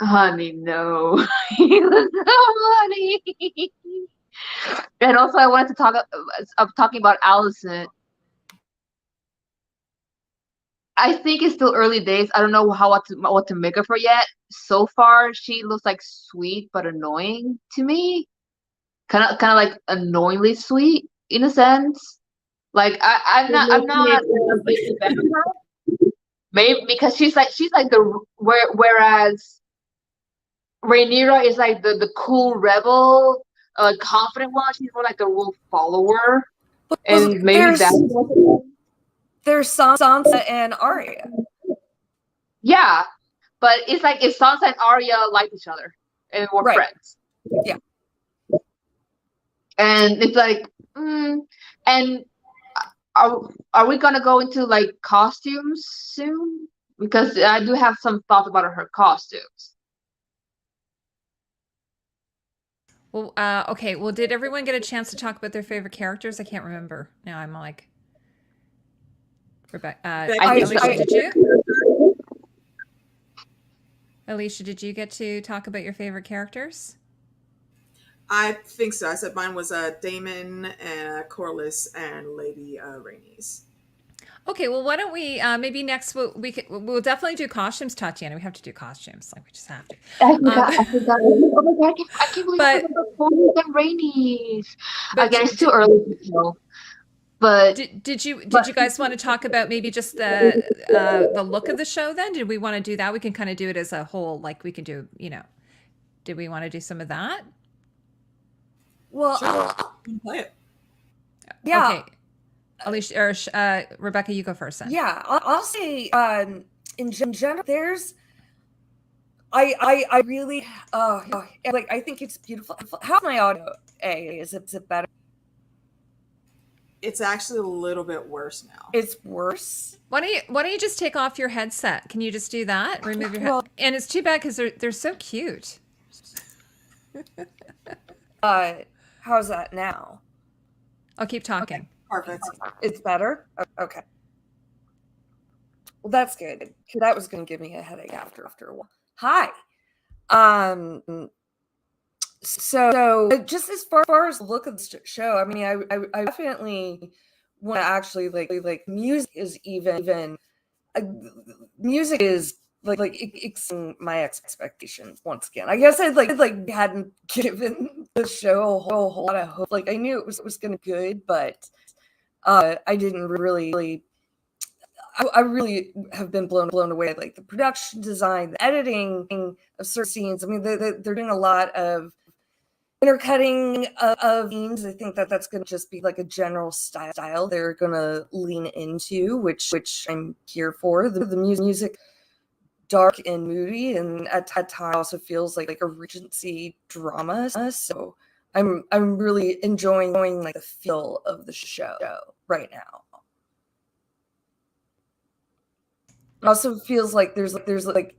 honey, no. He was so funny. And also, I wanted to talking about Allison. I think it's still early days. I don't know what to make of her yet. So far, she looks like sweet but annoying to me. Kind of like annoyingly sweet in a sense. Like I'm not a big fan of her. Maybe because she's like the whereas Rhaenyra is like the cool rebel a confident one. She's more like a rule follower, Well, and maybe there's Sansa and Arya. Yeah, but it's like if Sansa and Arya like each other and were Right. friends. Yeah. And it's like, and are we gonna go into like costumes soon? Because I do have some thoughts about her costumes. Well, okay. Well, did everyone get a chance to talk about their favorite characters? I can't remember. Now I'm like, Rebecca. Alicia, did you? Alicia, did you get to talk about your favorite characters? I think so. I said mine was Damon, Corlys, and Lady Rhaenys. Okay, well, why don't we maybe next we'll definitely do costumes, Tatiana. We have to do costumes, like we just have to. I forgot. Oh my god, I can't believe I forgot Corlys and Rhaenys. Again, it's too early to tell. But did you guys want to talk about maybe just the look of the show then? Did we want to do that? We can kind of do it as a whole, like we can do, did we want to do some of that? Well, sure. Play it. Yeah. Okay. Alicia or Rebecca, you go first then. Yeah, I'll say in general, there's I really like, I think it's beautiful. How's my audio? Is it better? It's actually a little bit worse now. It's worse. Why don't you just take off your headset? Can you just do that? Remove your headset. And it's too bad because they're so cute. How's that now? I'll keep talking. Okay, perfect. It's better? Okay. Well, that's good. That was going to give me a headache after a while. Hi. So just as far as the look of the show, I mean, I definitely want to actually like music is even music is like exceeding my expectations once again. I guess I like hadn't given the show a whole lot of hope. Like I knew it was going to be good, but I didn't really. I really have been blown away. Like the production design, the editing of certain scenes. I mean, they're doing a lot of intercutting of scenes. I think that's going to just be like a general style they're going to lean into, which I'm here for. The music, dark and moody, and at times also feels like a Regency drama. So I'm really enjoying like the feel of the show right now. It also feels like there's like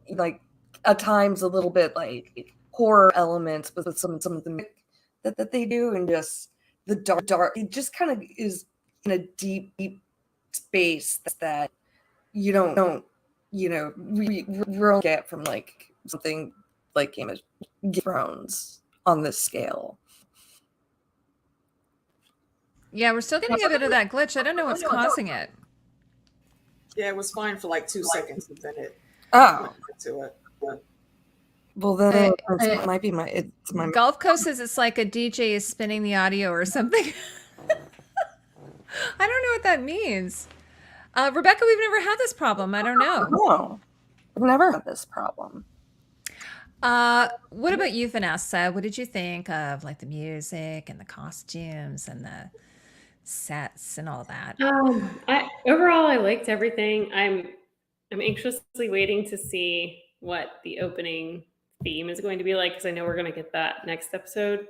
at times a little bit like horror elements with some of the that they do, and just the dark. It just kind of is in a deep space that you don't we get from like something like Game of Thrones on this scale. Yeah, we're still getting a bit of that glitch. I don't know what's causing it. Yeah, it was fine for like 2 seconds, and then it went to it. But... Well, then it might be my Gulf Coast says it's like a DJ is spinning the audio or something. I don't know what that means. Rebecca, we've never had this problem. I don't know. No, I've never had this problem. What about you, Vanessa? What did you think of like the music and the costumes and the sets and all that? Overall, I liked everything. I'm anxiously waiting to see what the opening theme is going to be like, because I know we're going to get that next episode.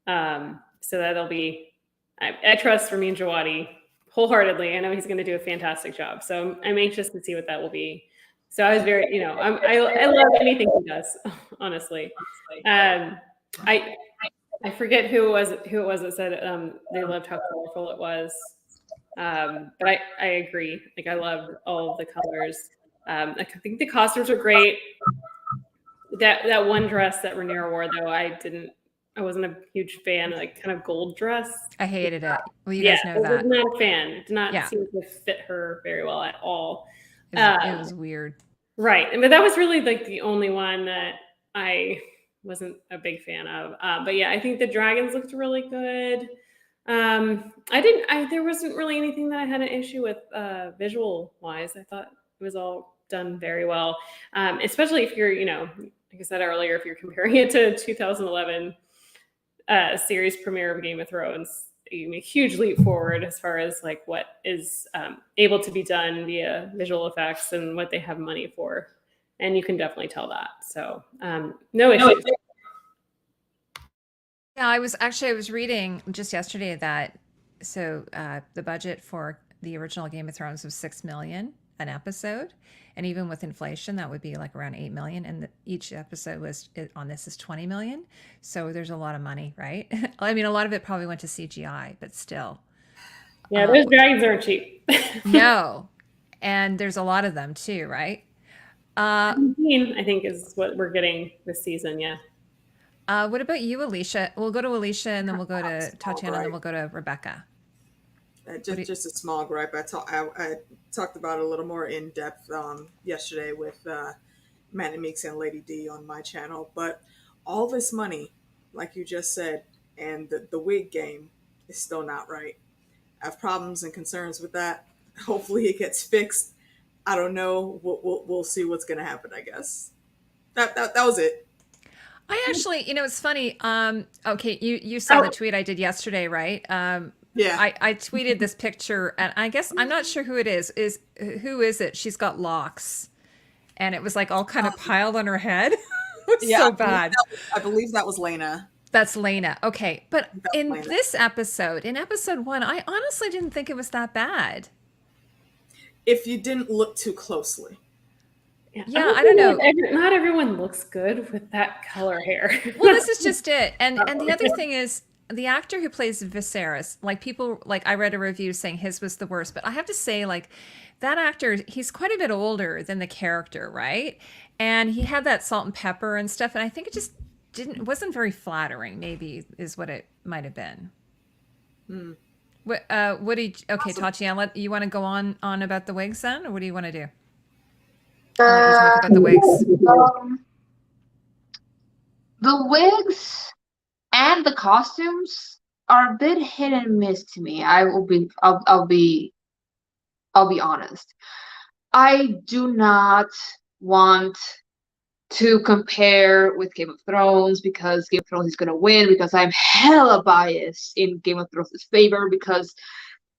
So that'll be, I trust Ramin Djawadi wholeheartedly. I know he's going to do a fantastic job. So I'm anxious to see what that will be. So I was very, I love anything he does, honestly. I forget who it was that said they loved how colorful it was. But I agree. Like I loved all of the colors. I think the costumes were great. That one dress that Rhaenyra wore, though, I wasn't a huge fan. Like kind of gold dress. I hated it. Well, you guys know that. I was not a fan. It did not seem to fit her very well at all. It was weird. Right. But that was really like the only one that I wasn't a big fan of. But yeah, I think the dragons looked really good. There wasn't really anything that I had an issue with visual wise. I thought it was all done very well. Especially if you're, like I said earlier, if you're comparing it to 2011, series premiere of Game of Thrones, you make a huge leap forward as far as like what is able to be done via visual effects and what they have money for. And you can definitely tell that. So no issues. Yeah, I was reading just yesterday that the budget for the original Game of Thrones was $6 million an episode, and even with inflation, that would be like around $8 million. And each episode on this is $20 million, so there's a lot of money, right? I mean, a lot of it probably went to CGI, but still. Yeah, those dragons aren't cheap. No, and there's a lot of them too, right? 17, I think, is what we're getting this season. Yeah. What about you, Alicia? We'll go to Alicia, and then we'll go to Tatiana, and then we'll go to Rebecca. Just a small gripe. I talked about it a little more in depth yesterday with Manny Meeks and Lady D on my channel. But all this money, like you just said, and the wig game is still not right. I have problems and concerns with that. Hopefully it gets fixed. I don't know. We'll see what's going to happen, I guess. That was it. I actually, it's funny. Okay, you saw the tweet I did yesterday, right? Yeah. I tweeted this picture, and I guess I'm not sure who it is. Who is it? She's got locks, and it was like all kind of piled on her head. It was so bad. I believe that was Lena. That's Lena. Okay, but this episode, in episode 1, I honestly didn't think it was that bad. If you didn't look too closely. Yeah, I don't know. Not everyone looks good with that color hair. Well, this is just it. And the other thing is, the actor who plays Viserys, like people, like I read a review saying his was the worst, but I have to say, like, that actor, he's quite a bit older than the character, right? And he had that salt and pepper and stuff, and I think it just wasn't very flattering, maybe, is what it might have been. Okay, Tatiana, you want to go on about the wigs then, or what do you want to do? I'll let you talk about the wigs. The wigs and the costumes are a bit hit and miss to me. I'll be honest. I do not want to compare with Game of Thrones because Game of Thrones is gonna win, because I'm hella biased in Game of Thrones' favor, because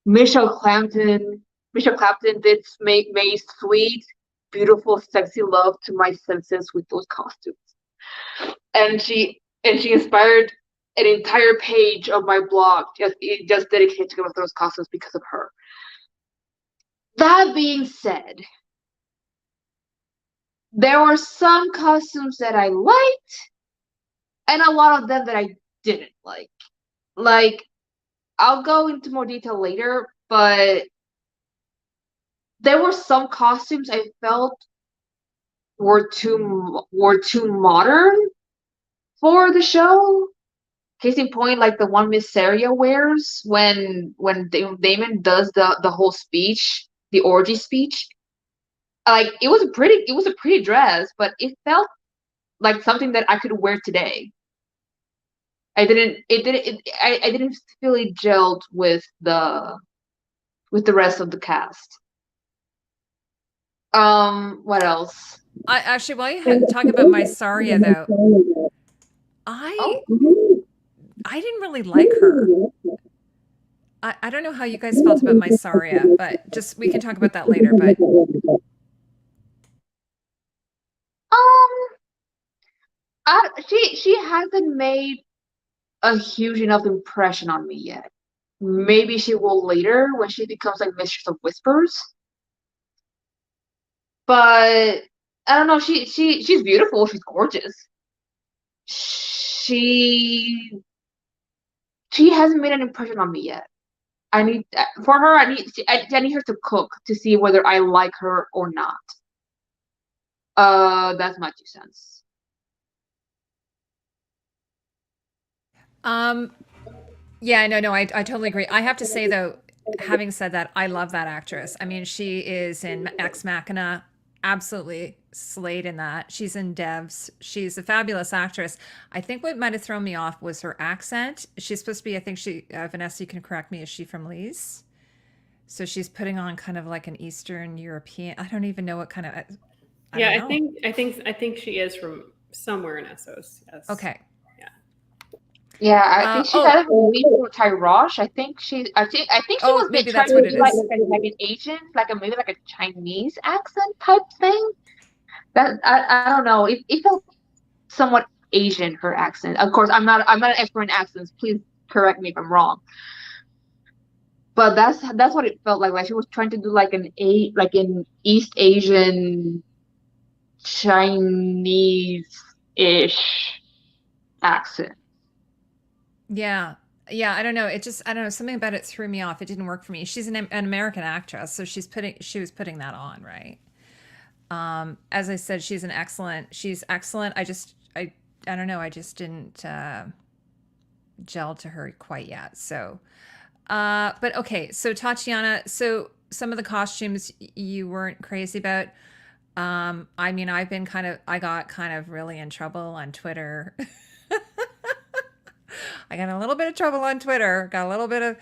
Michelle Clapton did make May's sweet, beautiful, sexy love to my senses with those costumes. And she inspired an entire page of my blog just dedicated to Game of Thrones costumes because of her. That being said, there were some costumes that I liked, and a lot of them that I didn't like. Like, I'll go into more detail later, but there were some costumes I felt were too modern for the show. Case in point, like the one Miss Saria wears when Damon does the whole speech, the orgy speech. Like, it was a pretty dress, but it felt like something that I could wear today. I didn't feel it gelled with the rest of the cast. What else? Actually, while you talk about my Saria, though, I didn't really like her. I don't know how you guys felt about my Saria, but we can talk about that later. But she hasn't made a huge enough impression on me yet. Maybe she will later when she becomes like Mistress of Whispers. But I don't know. She's beautiful. She's gorgeous. She hasn't made an impression on me yet. I need her to cook to see whether I like her or not. That's my 2 cents. Yeah, no, I totally agree. I have to say, though, having said that, I love that actress. I mean, she is in Ex Machina, absolutely slayed in that. She's in Devs. She's a fabulous actress. I think what might have thrown me off was her accent. She's supposed to be, I think Vanessa, you can correct me, is she from Leeds? So she's putting on kind of like an Eastern European, I don't even know what kind of, I think she is from somewhere in Essos. Yes. Okay. Yeah. Yeah, I think she Oh, got a movie for Tyrosh. I think she oh, was maybe trying that's to what do it like is. like an Asian, like a maybe like a Chinese accent type thing. That I don't know. It felt somewhat Asian, her accent. Of course, I'm not an expert in accents. Please correct me if I'm wrong. But that's what it felt like. Like she was trying to do like an East Asian Chinese-ish accent. Yeah. Yeah, I don't know. I don't know. Something about it threw me off. It didn't work for me. She's an American actress, so she was putting that on, right? As I said, she's excellent. I don't know. I just didn't gel to her quite yet. So, but okay. So Tatiana, so some of the costumes you weren't crazy about. I mean, I got kind of really in trouble on Twitter. I got a little bit of trouble on Twitter. Got a little bit of.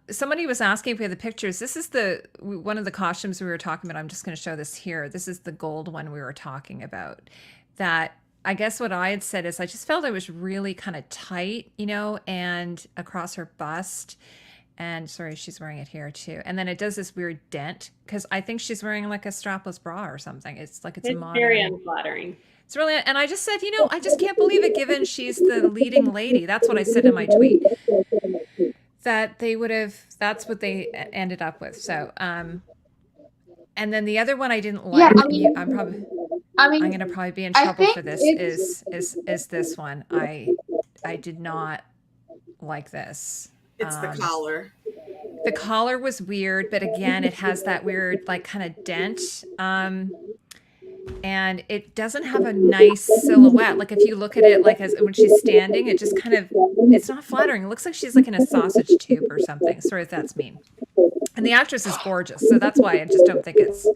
Somebody was asking if we had the pictures. This is one of the costumes we were talking about. I'm just going to show this here. This is the gold one we were talking about. That I guess what I had said is I just felt it was really kind of tight, and across her bust. And sorry, she's wearing it here too. And then it does this weird dent because I think she's wearing like a strapless bra or something. It's like it's a modern. Very unflattering. It's really, and I just said, I just can't believe it given she's the leading lady. That's what I said in my tweet. That that's what they ended up with. So, and then the other one I didn't like. Yeah, I'm mean, going to probably be in trouble think for this. Is this one? I did not like this. It's the collar. The collar was weird, but again, it has that weird like kind of dent. And it doesn't have a nice silhouette. Like if you look at it, like when she's standing, it just kind of, it's not flattering. It looks like she's like in a sausage tube or something. Sorry if that's mean. And the actress is gorgeous. So that's why I just don't think it's.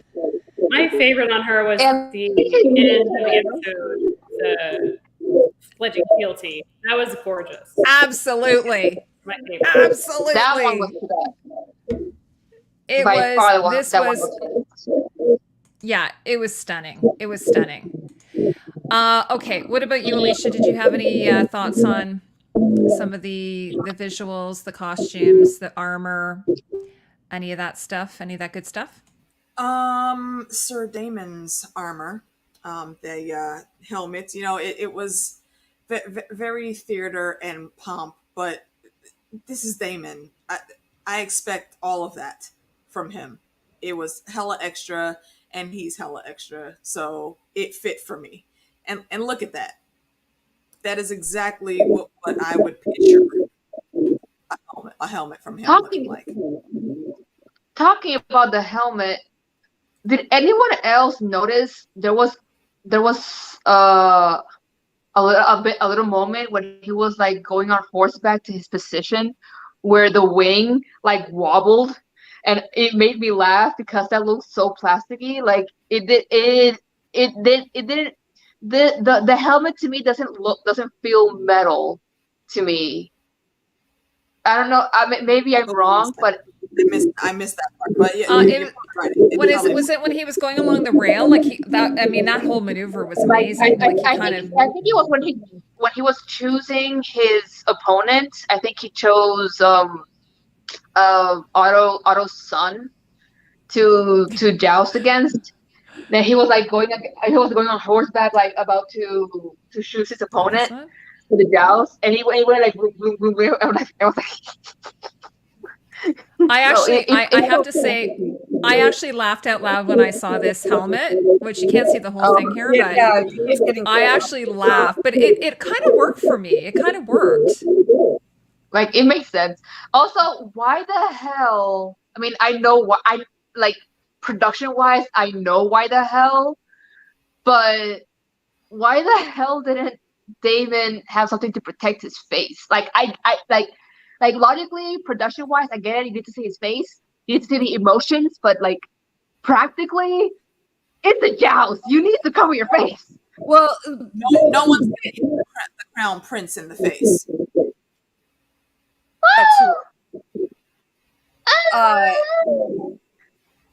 My favorite on her was the end of the episode, the pledging fealty. That was gorgeous. Absolutely. My favorite. Absolutely. that one was It by far the was, one. this That was, one was yeah, it was stunning. It was stunning. Okay. What about you, Alicia? Did you have any thoughts on some of the visuals, the costumes, the armor, any of that stuff, any of that good stuff? Sir Damon's armor, the helmet, it was very theater and pomp, but this is Damon. I expect all of that from him. It was hella extra, and he's hella extra, so it fit for me. And look at that. That is exactly what I would picture a helmet from him looking like. Talking about the helmet, did anyone else notice there was a little moment when he was like going on horseback to his position where the wing like wobbled, and it made me laugh because that looks so plasticky. Like it didn't. The helmet to me doesn't feel metal to me. I don't know. Maybe I'm wrong, but I missed that part. But yeah, was it when he was going along the rail? Like that whole maneuver was amazing. I think it was when he was choosing his opponent. I think he chose Otto's son to joust against. Then he was going on horseback, like about to choose his opponent for the joust, and he went like I was like I have to say, I actually laughed out loud when I saw this helmet, which you can't see the whole thing here, but I actually laughed. But it kind of worked for me. It kind of worked. Like it makes sense. Also, why the hell? I mean, I know what production wise, I know why the hell, but why the hell didn't Damon have something to protect his face? Like like logically, production wise, I get it. You need to see his face, you need to see the emotions, but like practically, it's a joust. You need to cover your face. Well, no one's getting the crown prince in the face.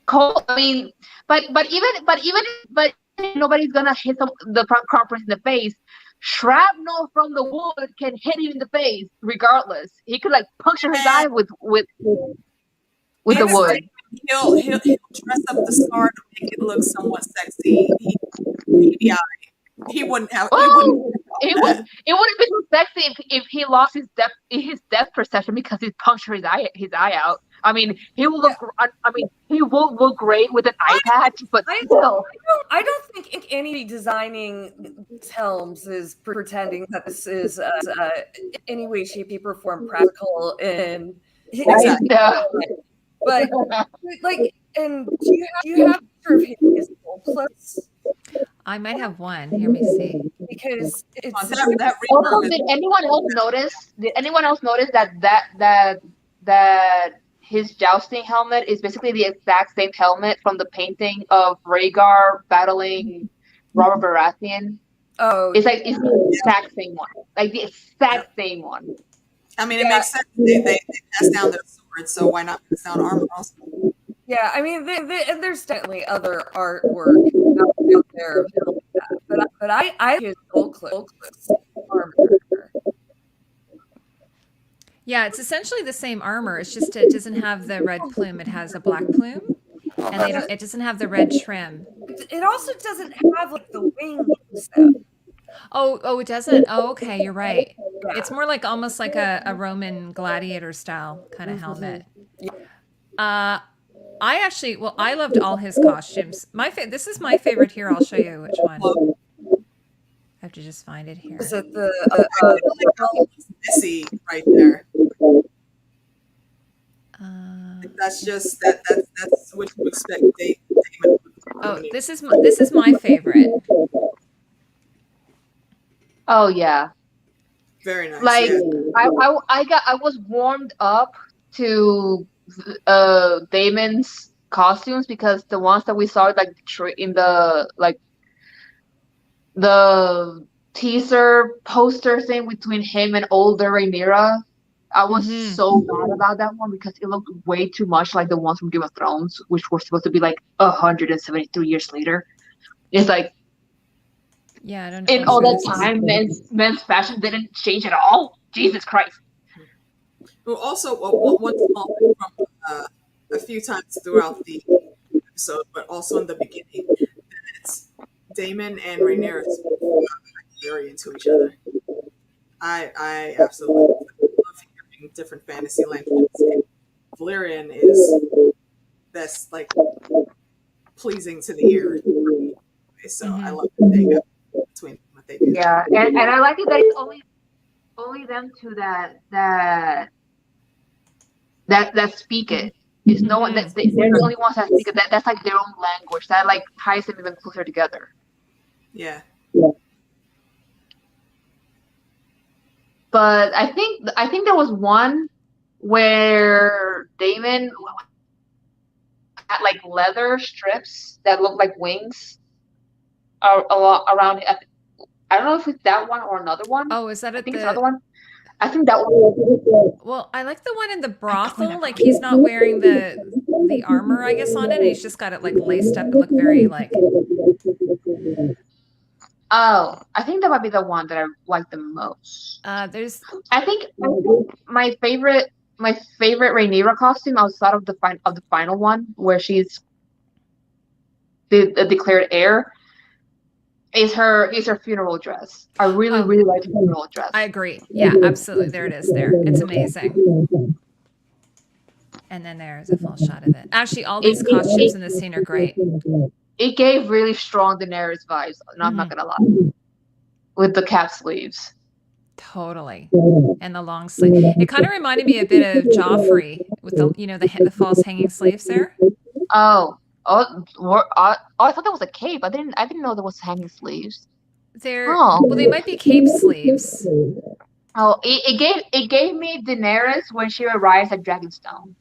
Cole, I mean, but even nobody's gonna hit the crown prince in the face. shrapnel from the wood can hit him in the face regardless. He could like puncture his eye with the wood. He'll dress up the scar to make it look somewhat sexy. He wouldn't have. Well, it wouldn't be so sexy if he lost his depth perception because he punctured his eye out. I mean, he will look. He will look great with an eye patch, but still, I don't think any designing helms is pretending that this is any way, shape, or form practical. And but like, and do you have a picture of his gold clips? I might have one. Here, me see. Because it's also, did anyone else notice? Did anyone else notice that his jousting helmet is basically the exact same helmet from the painting of Rhaegar battling Robert Baratheon? Oh, it's the exact same one, like the exact same one. I mean, it makes sense. They pass down their swords, so why not pass down armor also? Yeah, I mean, there's definitely other artwork out there, but I his gold clips armor. Yeah, it's essentially the same armor. It's just it doesn't have the red plume. It has a black plume, and it doesn't have the red trim. It also doesn't have like the wings. Oh, it doesn't. Oh, okay, you're right. Yeah. It's more like almost like a Roman gladiator style kind of helmet. I loved all his costumes. This is my favorite here. I'll show you which one. I have to just find it here. Is it the messy right there? That's just that's what you expect. Damon. Oh, this is my favorite. Oh yeah, very nice. Like I was warmed up to Damon's costumes because the ones that we saw like in the teaser poster thing between him and older Rhaenyra, I was so mad about that one because it looked way too much like the ones from Game of Thrones, which were supposed to be like 173 years later. It's like, yeah, I don't know. In all that time, men's fashion didn't change at all. Jesus Christ. Well, also, one small thing from a few times throughout the episode, but also in the beginning, it's Damon and Rhaenyra very into each other. I absolutely love hearing different fantasy languages. Valyrian is that's like pleasing to the ear, so I love that they got between what they do. Yeah, and I like it that it's only them two that speak it. It's no one that they're the only ones that speak it. That's like their own language. That like ties them even closer together. Yeah. But I think there was one where Damon had like leather strips that looked like wings around. I don't know if it's that one or another one. Oh, is that I think it's another one. I think that one. Well, I like the one in the brothel. Like he's not wearing the armor, I guess, on it. And he's just got it like laced up. It looked very like. Oh, I think that might be the one that I like the most. I think my favorite Rhaenyra costume outside of the final one, where she's the declared heir, is her funeral dress. I really like the funeral dress. I agree. Yeah, absolutely. There it is. There, it's amazing. And then there's a full shot of it. Actually, all these costumes in this scene are great. It gave really strong Daenerys vibes. I'm not gonna lie. With the cap sleeves. Totally. And the long sleeve. It kind of reminded me a bit of Joffrey with the false hanging sleeves there. Oh, I thought that was a cape. I didn't know there was hanging sleeves. Well, they might be cape sleeves. Oh, it gave me Daenerys when she arrives at Dragonstone.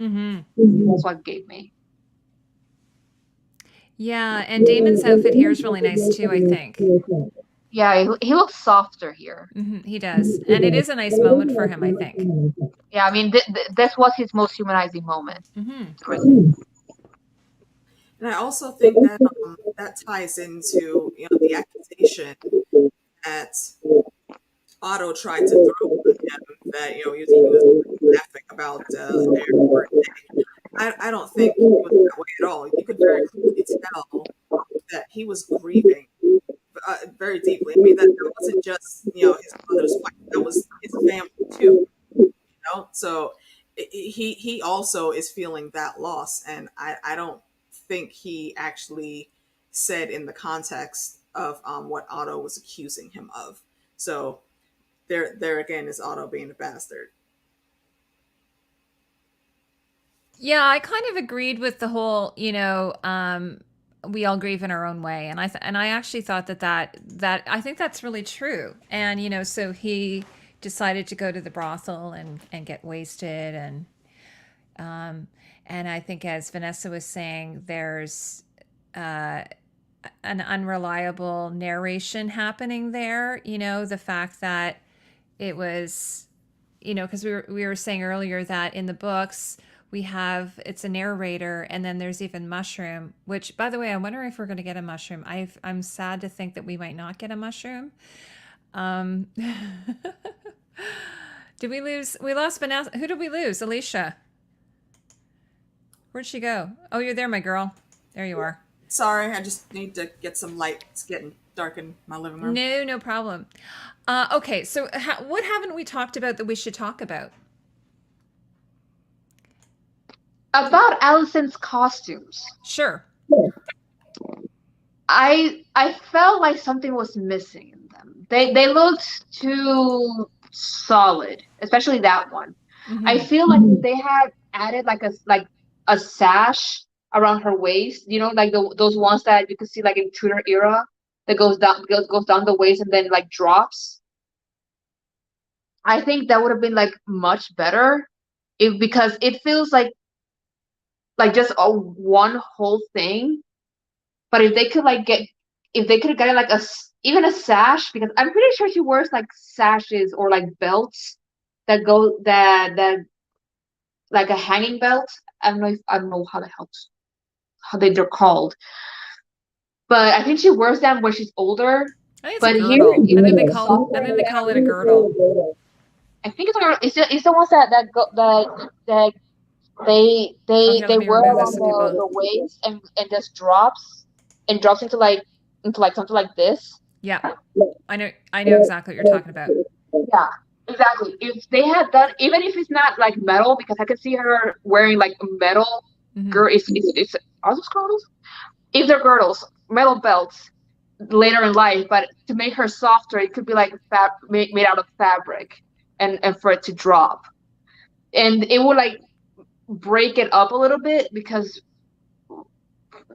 That's what it gave me. Yeah, and Damon's outfit here is really nice too, I think. Yeah, he looks softer here. He does. And it is a nice moment for him, I think. Yeah, I mean, this was his most humanizing moment. And I also think that that ties into the accusation that Otto tried to throw at him that, he was laughing about Aaron's birthday. I don't think it was that way at all. You could very clearly tell that he was grieving very deeply. I mean, that wasn't just, his mother's wife. That was his family too, So he also is feeling that loss. And I don't think he actually said in the context of what Otto was accusing him of. So there again is Otto being a bastard. Yeah, I kind of agreed with the whole, we all grieve in our own way, and I actually thought that I think that's really true. And so he decided to go to the brothel and get wasted, and I think, as Vanessa was saying, there's an unreliable narration happening there. The fact that it was, because we were saying earlier that in the books it's a narrator, and then there's even Mushroom, which, by the way, I'm wondering if we're going to get a Mushroom. I'm sad to think that we might not get a Mushroom. Did we lose? We lost Vanessa. Who did we lose? Alicia. Where'd she go? Oh, you're there, my girl. There you are. Sorry, I just need to get some light. It's getting dark in my living room. No problem. Okay, so what haven't we talked about that we should talk about? About Allison's costumes. Sure. I felt like something was missing in them. They looked too solid, especially that one. Mm-hmm. I feel like they had added like a sash around her waist, like those ones that you could see like in Tudor era that goes down the waist and then like drops. I think that would have been like much better because it feels like just one whole thing. But if they could have gotten like even a sash, because I'm pretty sure she wears like sashes or like belts that go that like a hanging belt. I don't know how they're called, but I think she wears them when she's older. I think it's but a girdle. Here, I think they call it a girdle. I think it's the ones that they wear it on the waist and just drops into something like this. Yeah, I know exactly what you're talking about. Yeah, exactly. If they had done, even if it's not like metal, because I could see her wearing like metal girdle. Are those girdles? If they're girdles, metal belts later in life, but to make her softer, it could be like made out of fabric, and for it to drop, and it would like break it up a little bit, because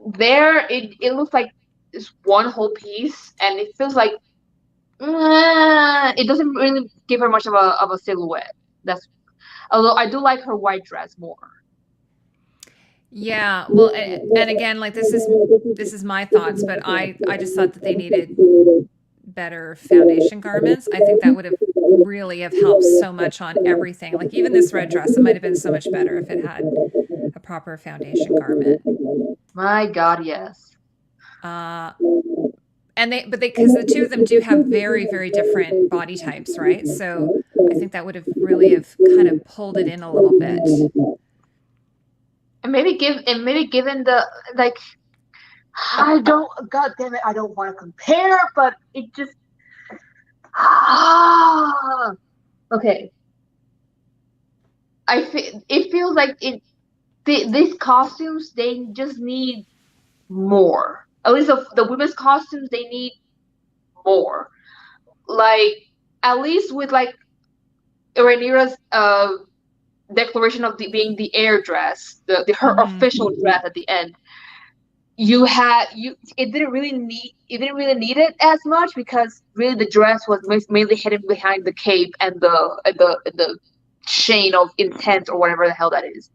there it looks like it's one whole piece, and it feels like it doesn't really give her much of a silhouette. Although I do like her white dress more. Yeah, well, and again, like this is my thoughts, but I just thought that they needed better foundation garments. I think that would have really have helped so much on everything. Like even this red dress, it might have been so much better if it had a proper foundation garment. My God, yes. And because the two of them do have very, very different body types, right? So I think that would have really have kind of pulled it in a little bit. And maybe given the like, God damn it, I don't want to compare, but it just okay. It feels like these costumes, they just need more. At least the women's costumes, they need more. Like, at least with like Rhaenyra's declaration of being the heir dress, her official dress at the end. It didn't really need it as much, because really the dress was mainly hidden behind the cape and the chain of intent or whatever the hell that is.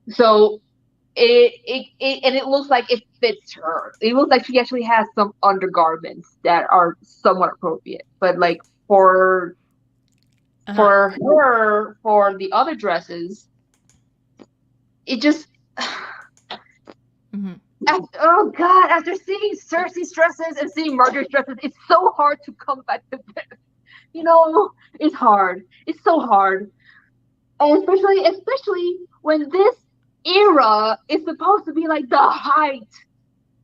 So it looks like it fits her. It looks like she actually has some undergarments that are somewhat appropriate, but like for the other dresses, it just oh God, after seeing Cersei's dresses and seeing Margaret's dresses, it's so hard to come back to this. You know, it's hard. It's so hard. And especially when this era is supposed to be like the height,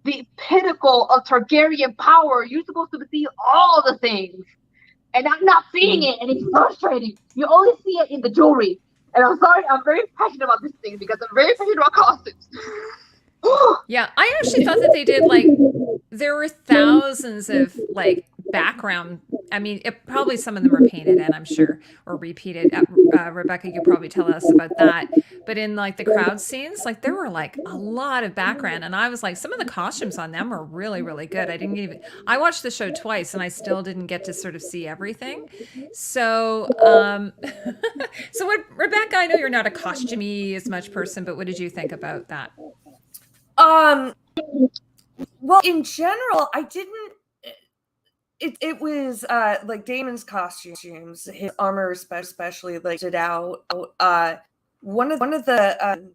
the pinnacle of Targaryen power. You're supposed to see all the things. And I'm not seeing it, and it's frustrating. You only see it in the jewelry. And I'm sorry, I'm very passionate about this thing because I'm very passionate about costumes. Yeah, I actually thought that they did there were thousands of background. I mean, probably some of them were painted in, I'm sure, or repeated. Rebecca, you could probably tell us about that. But in the crowd scenes, there were a lot of background, and I was like, some of the costumes on them were really, really good. I watched the show twice, and I still didn't get to sort of see everything. So, so what, Rebecca? I know you're not a costumey as much person, but what did you think about that? Well, in general, I didn't. It was Damon's costumes, his armor especially stood out. One of the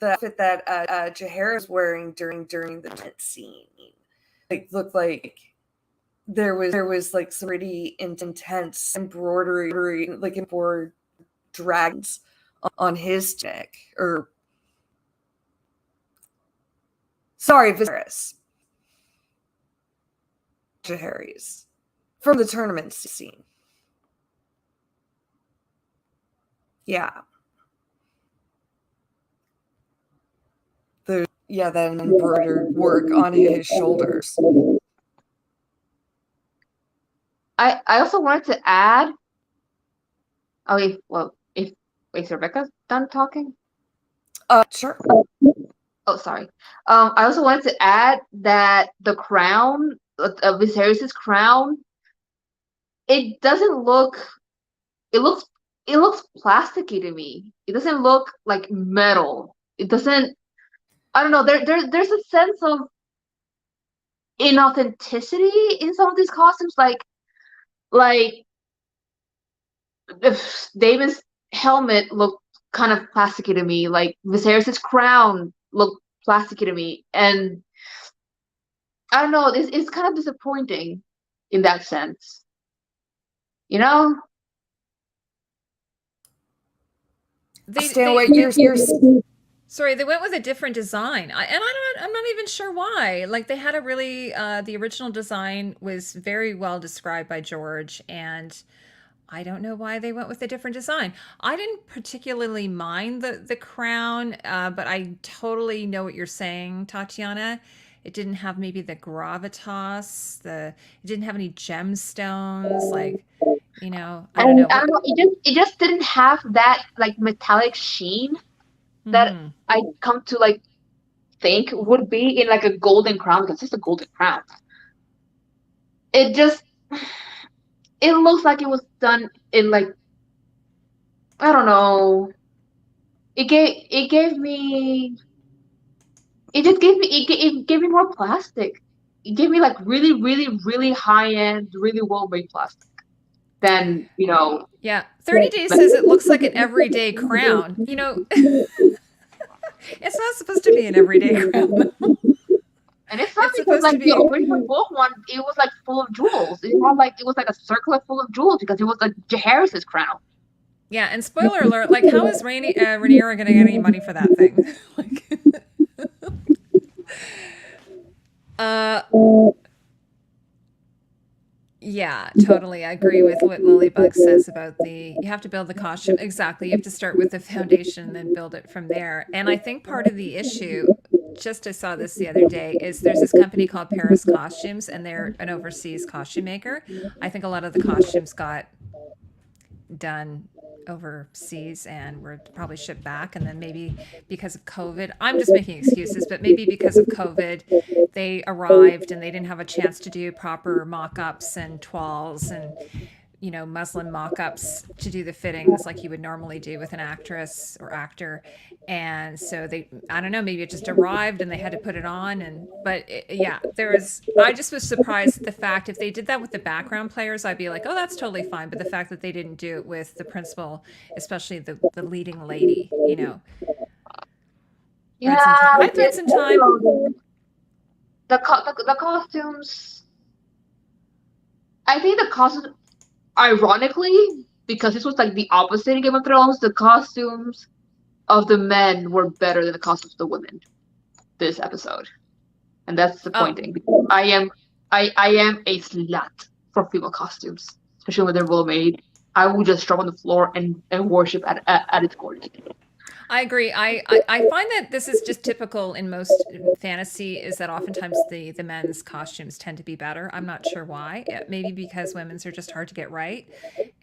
outfit that Jaehaera was wearing during the tent scene, looked like there was some pretty intense embroidery, embroidered dragons on his neck, or sorry, Viserys. Jaehaera's from the tournament scene. Yeah. That embroidered work on his shoulders. I also wanted to add. Oh, wait, is Rebecca done talking? Sure. Oh, sorry. I also wanted to add that the crown, Viserys' crown, it doesn't look. It looks plasticky to me. It doesn't look like metal. It doesn't. I don't know. There's a sense of inauthenticity in some of these costumes, like if Damon's helmet looked kind of plasticky to me. Like Viserys' crown looked plasticky to me, and I don't know. It's kind of disappointing in that sense. You know? Sorry, they went with a different design, I'm not even sure why. They had a really the original design was very well described by George, and I don't know why they went with a different design. I didn't particularly mind the crown, but I totally know what you're saying, Tatiana. It didn't have maybe the gravitas. It didn't have any gemstones. I don't know. I don't know. It just didn't have that metallic sheen that I come to think would be in a golden crown, because it's a golden crown. It looks like it was done in I don't know. It gave me more plastic. It gave me really, really, really high end, really well made plastic. Then Yeah, 30 Days says it looks like an everyday crown. It's not supposed to be an everyday crown. And it's not because the original book one, it was full of jewels. It was a circlet full of jewels because it was Jaehaerys' crown. Yeah, and spoiler alert, how is Rhaenyra going to get any money for that thing? Yeah, totally. I agree with what Lilybug says about you have to build the costume. Exactly. You have to start with the foundation and then build it from there. And I think part of the issue, I saw this the other day, is there's this company called Paris Costumes, and they're an overseas costume maker. I think a lot of the costumes got done overseas and were probably shipped back, and then maybe because of COVID, I'm just making excuses, but maybe because of COVID they arrived and they didn't have a chance to do proper mock-ups and toiles and muslin mock-ups to do the fittings like you would normally do with an actress or actor. And so I don't know, maybe it just arrived and they had to put it on. I just was surprised at the fact, if they did that with the background players, I'd be like, oh, that's totally fine. But the fact that they didn't do it with the principal, especially the leading lady, Yeah, I spent some time. The costumes, I think the costume, ironically, because this was like the opposite in Game of Thrones, the costumes of the men were better than the costumes of the women this episode. And that's disappointing. I am a slut for female costumes, especially when they're well made. I will just drop on the floor and worship at its gorgeous. I agree. I find that this is just typical in most fantasy, is that oftentimes the men's costumes tend to be better. I'm not sure why. Maybe because women's are just hard to get right.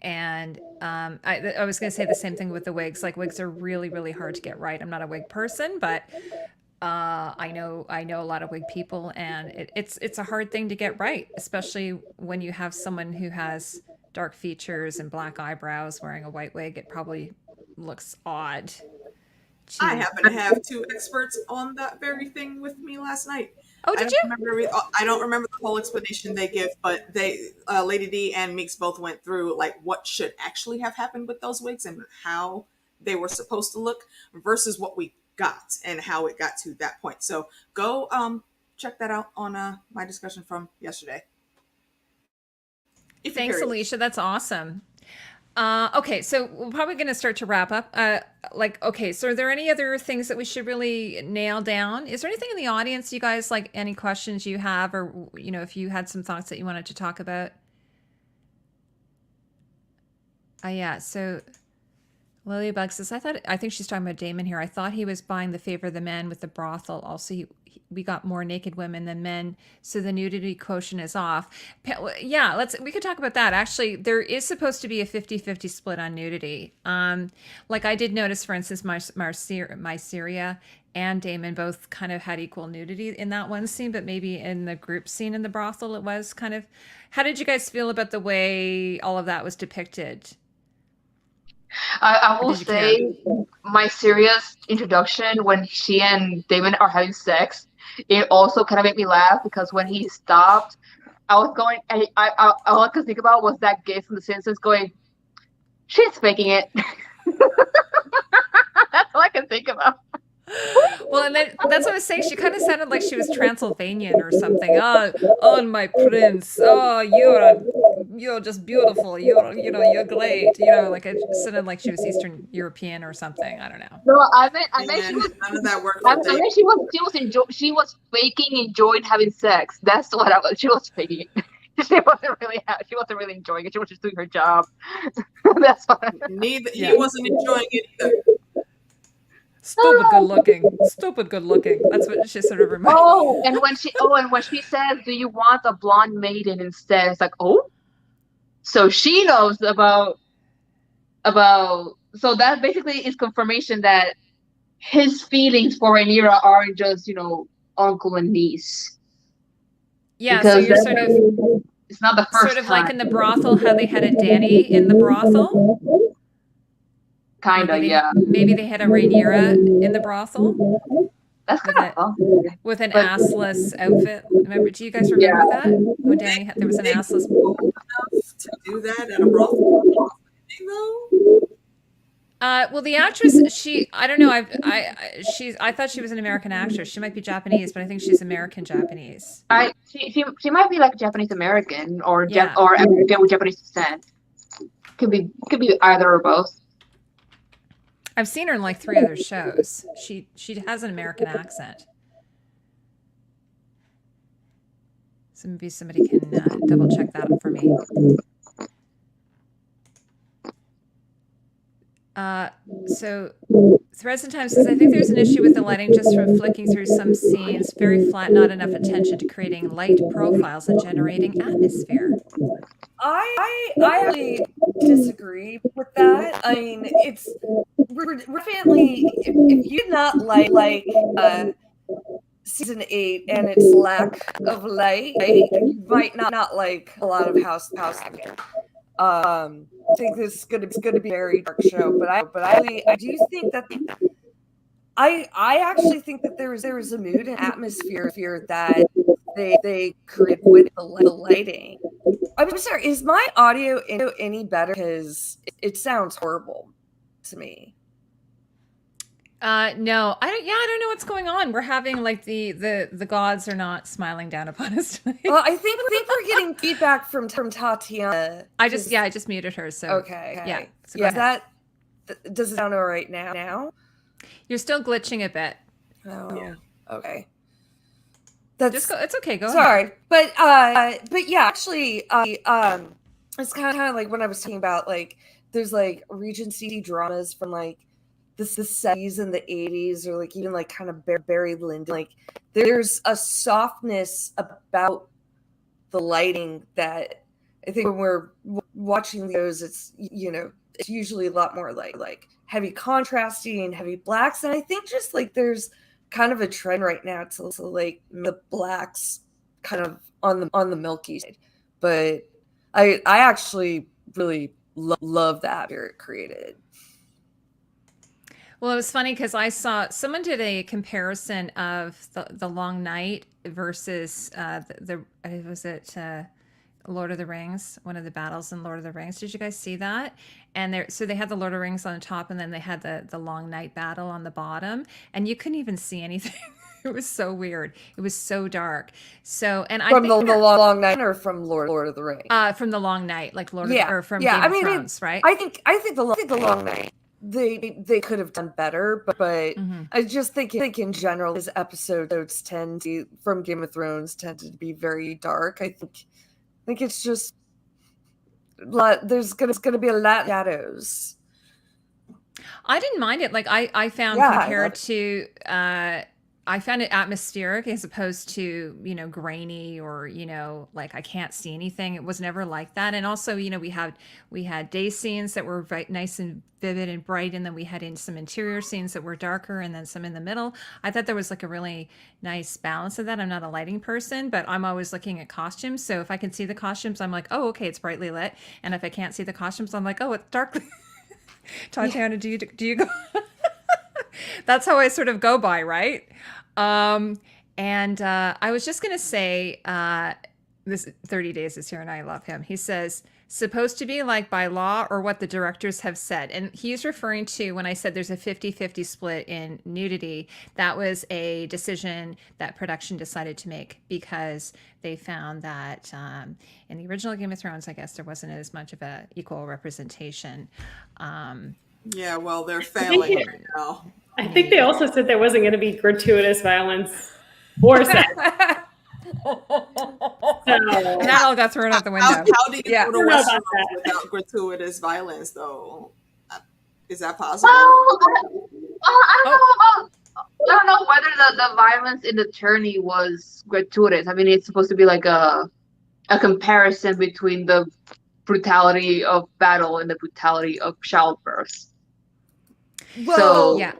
And I was going to say the same thing with the wigs. Like, wigs are really, really hard to get right. I'm not a wig person, but I know a lot of wig people, and it's a hard thing to get right, especially when you have someone who has dark features and black eyebrows wearing a white wig. It probably looks odd. I happen to have two experts on that very thing with me last night. Oh, did you? I don't remember the whole explanation they give, but Lady D and Meeks both went through like what should actually have happened with those wigs and how they were supposed to look versus what we got and how it got to that point. So go check that out on my discussion from yesterday. Thanks, Alicia. That's awesome. Okay, so we're probably going to start to wrap up. So are there any other things that we should really nail down? Is there anything in the audience, you guys, like any questions you have, or, you know, if you had some thoughts that you wanted to talk about? Yeah, so Lilybug says, I think she's talking about Damon here. I thought he was buying the favor of the men with the brothel. Also, we got more naked women than men, so the nudity quotient is off. Yeah, we could talk about that. Actually, there is supposed to be a 50-50 split on nudity. Like I did notice, for instance, Myceria and Damon both kind of had equal nudity in that one scene, but maybe in the group scene in the brothel, it was kind of. How did you guys feel about the way all of that was depicted? I will say Myceria's introduction when she and Damon are having sex, it also kind of made me laugh because when he stopped, I was going, and all I could think about was that gif from The Simpsons going, she's faking it. That's all I can think about. Well, and then that's what I was saying. She kind of sounded like she was Transylvanian or something. Oh, my prince. Oh, you're just beautiful. You're great. Like it sounded like she was Eastern European or something. I don't know. No, I meant she was. None of that worked. I meant she was faking enjoying having sex. That's what I was. She was faking it. She wasn't really enjoying it. She was just doing her job. That's what. He wasn't enjoying it either. Stupid good looking. That's what she sort of reminded. And when she says, "Do you want a blonde maiden instead?" It's like, oh, so she knows about. So that basically is confirmation that his feelings for Rhaenyra aren't just uncle and niece. Yeah, because so you're sort of. It's not the first sort of time. like in the brothel, how they had a Dany in the brothel. Kinda, yeah. Maybe they had a Rhaenyra in the brothel. That's kind of fun. With an assless outfit. Do you guys remember that? When Dany there was an assless. To do that at a brothel? Well, the actress, I don't know. I thought she was an American actress. She might be Japanese, but I think she's American Japanese. She might be like Japanese American or American with Japanese descent. Could be either or both. I've seen her in like 3 other shows. She has an American accent. So maybe somebody can double check that for me. So Threads and Time says, I think there's an issue with the lighting just from flicking through some scenes. Very flat, not enough attention to creating light profiles and generating atmosphere. I actually disagree with that. I mean, we're definitely, if you did not like season 8 and its lack of light, you might not like a lot of House. I think this is going to be a very dark show, but I do think that I actually think that there is a mood and atmosphere that they create with the lighting. I'm sorry, is my audio any better? Because it sounds horrible to me. No, I don't know what's going on. We're having like the gods are not smiling down upon us tonight. Well, I think we're getting feedback from Tatiana. I just muted her. So okay. yeah. So yeah, go ahead. does it sound all right now? You're still glitching a bit. Oh, Yeah. okay. That's Just go. It's okay. Go ahead. sorry, but yeah, actually, it's kind of like when I was talking about like there's like Regency dramas from like the 70s and the 80s, or like even like kind of Barry Lyndon. Like there's a softness about the lighting that I think when we're watching those, it's it's usually a lot more like heavy contrasting and heavy blacks, and I think just like there's kind of a trend right now to like the blacks kind of on the milky side, but I actually really love that Spirit created. Well, it was funny because I saw someone did a comparison of the Long Night versus was it Lord of the Rings, one of the battles in Lord of the Rings. Did you guys see that? And they had the Lord of the Rings on the top, and then they had the Long Night battle on the bottom, and you couldn't even see anything. It was so weird. It was so dark. So, and From the Long Night or from Lord of the Rings? From the Long Night, like or from Game of Thrones, right? I think the Long Night they could have done better, but I just think in general his episodes from Game of Thrones tended to be very dark. I think it's just there's gonna be a lot of shadows. I didn't mind it. Like I found compared to I found it atmospheric as opposed to, grainy or, like I can't see anything. It was never like that. And also, we had day scenes that were nice and vivid and bright. And then we had some interior scenes that were darker and then some in the middle. I thought there was like a really nice balance of that. I'm not a lighting person, but I'm always looking at costumes. So if I can see the costumes, I'm like, oh, okay, it's brightly lit. And if I can't see the costumes, I'm like, oh, it's darkly. Tatiana, do you go? That's how I sort of go by, right? And I was just going to say, this 30 Days is here and I love him. He says, supposed to be like by law or what the directors have said. And he's referring to when I said there's a 50-50 split in nudity. That was a decision that production decided to make because they found that in the original Game of Thrones, I guess there wasn't as much of a equal representation. Yeah, well, they're failing right now. I think they also said there wasn't going to be gratuitous violence or sex. And that all got thrown out the window. How do you go to Westeros without gratuitous violence, though? Is that possible? I don't know whether the violence in the tourney was gratuitous. I mean, it's supposed to be like a comparison between the brutality of battle and the brutality of childbirth. Well, so yeah.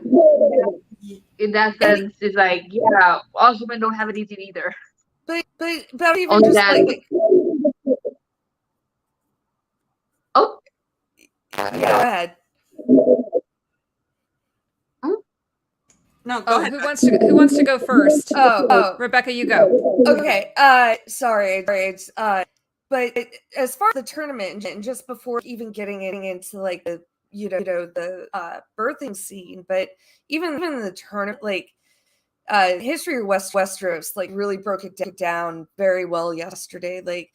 In that sense, it's like, yeah, all women don't have it easy either. But even just like, oh, yeah, go ahead. No, go ahead. Who wants to go first? Oh, Rebecca, you go. Okay. Sorry. But as far as the tournament, and just before even getting into like the the birthing scene, but even in the tournament, like history of Westeros, like really broke it down very well yesterday. Like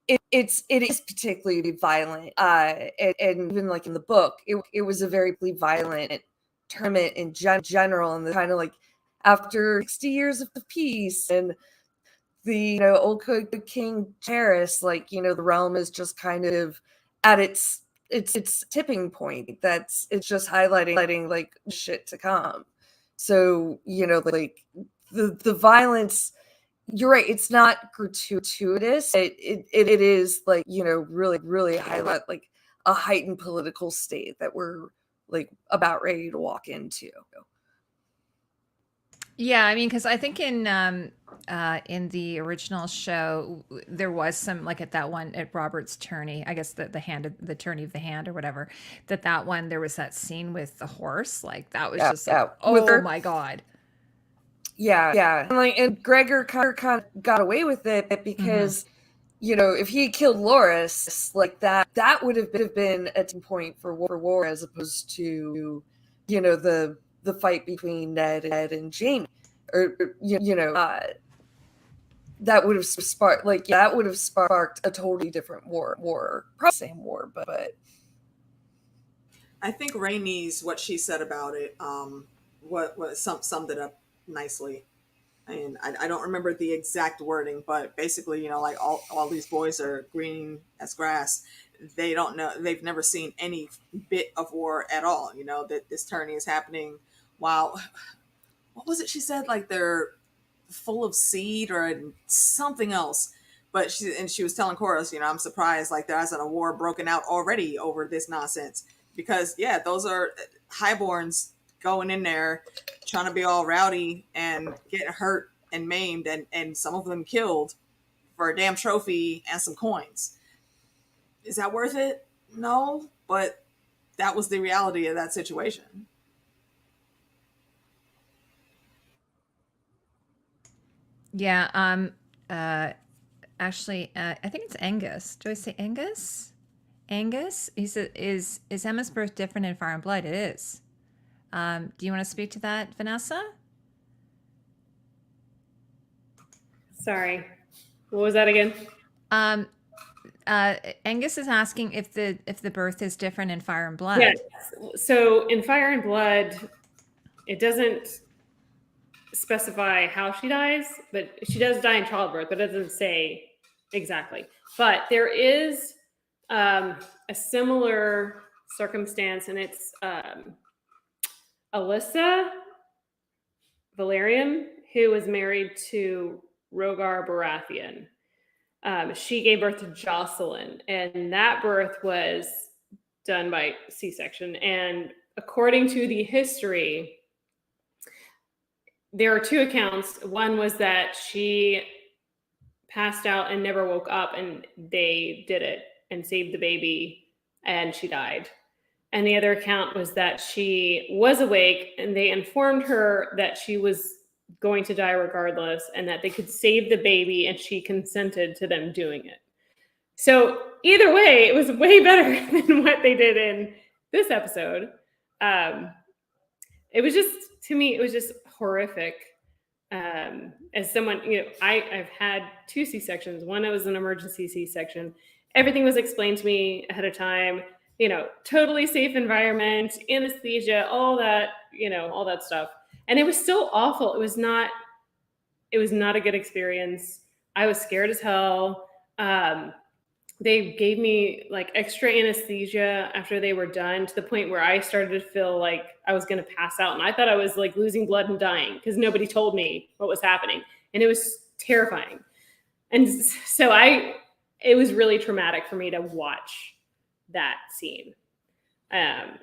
it is particularly violent, and even like in the book, it was a very violent tournament in general, and the kind of like after 60 years of the and the old King Jairus, like the realm is just kind of at its tipping point. It's just highlighting like shit to come. So like the violence, you're right, it's not gratuitous. It is like really highlight like a heightened political state that we're like about ready to walk into. Yeah, I mean, because I think in the original show there was some, like at that one at Robert's tourney, I guess the tourney of the hand or whatever, that one there was that scene with the horse, like that was just like, oh my god. Yeah, and Gregor kind of got away with it because if he killed Loras, like that would have been a point for war as opposed to the the fight between Ned and Jaime, or that would have sparked a totally different war, probably the same war, but I think Rhaenys, what she said about it, summed it up nicely. And I don't remember the exact wording, but basically, like all these boys are green as grass. They don't know, they've never seen any bit of war at all. That this tourney is happening while, what was it she said? Like they're full of seed or something else. But she was telling Chorus, I'm surprised like there hasn't a war broken out already over this nonsense. Because yeah, those are highborns going in there trying to be all rowdy and getting hurt and maimed and some of them killed for a damn trophy and some coins. Is that worth it? No, but that was the reality of that situation. Yeah. Actually, I think it's Angus. Do I say Angus? Angus? He said, is Emma's birth different in Fire and Blood? It is. Do you want to speak to that, Vanessa? Sorry, what was that again? Angus is asking if the birth is different in Fire and Blood. Yes. So in Fire and Blood, it doesn't specify how she dies, but she does die in childbirth, but it doesn't say exactly. But there is a similar circumstance, and it's Alyssa Valerian, who was married to Rhaegar Baratheon. She gave birth to Jocelyn, and that birth was done by C-section. And according to the history, there are two accounts. One was that she passed out and never woke up, and they did it and saved the baby, and she died. And the other account was that she was awake, and they informed her that she was going to die regardless, and that they could save the baby, and she consented to them doing it. So either way, it was way better than what they did in this episode. It was just, to me, it was just horrific. As someone, I've had 2 C-sections. One, it was an emergency C-section. Everything was explained to me ahead of time. Totally safe environment, anesthesia, all that, all that stuff. And it was still awful. It was not a good experience. I was scared as hell. They gave me like extra anesthesia after they were done, to the point where I started to feel like I was going to pass out. And I thought I was like losing blood and dying because nobody told me what was happening. And it was terrifying. And so it was really traumatic for me to watch that scene. And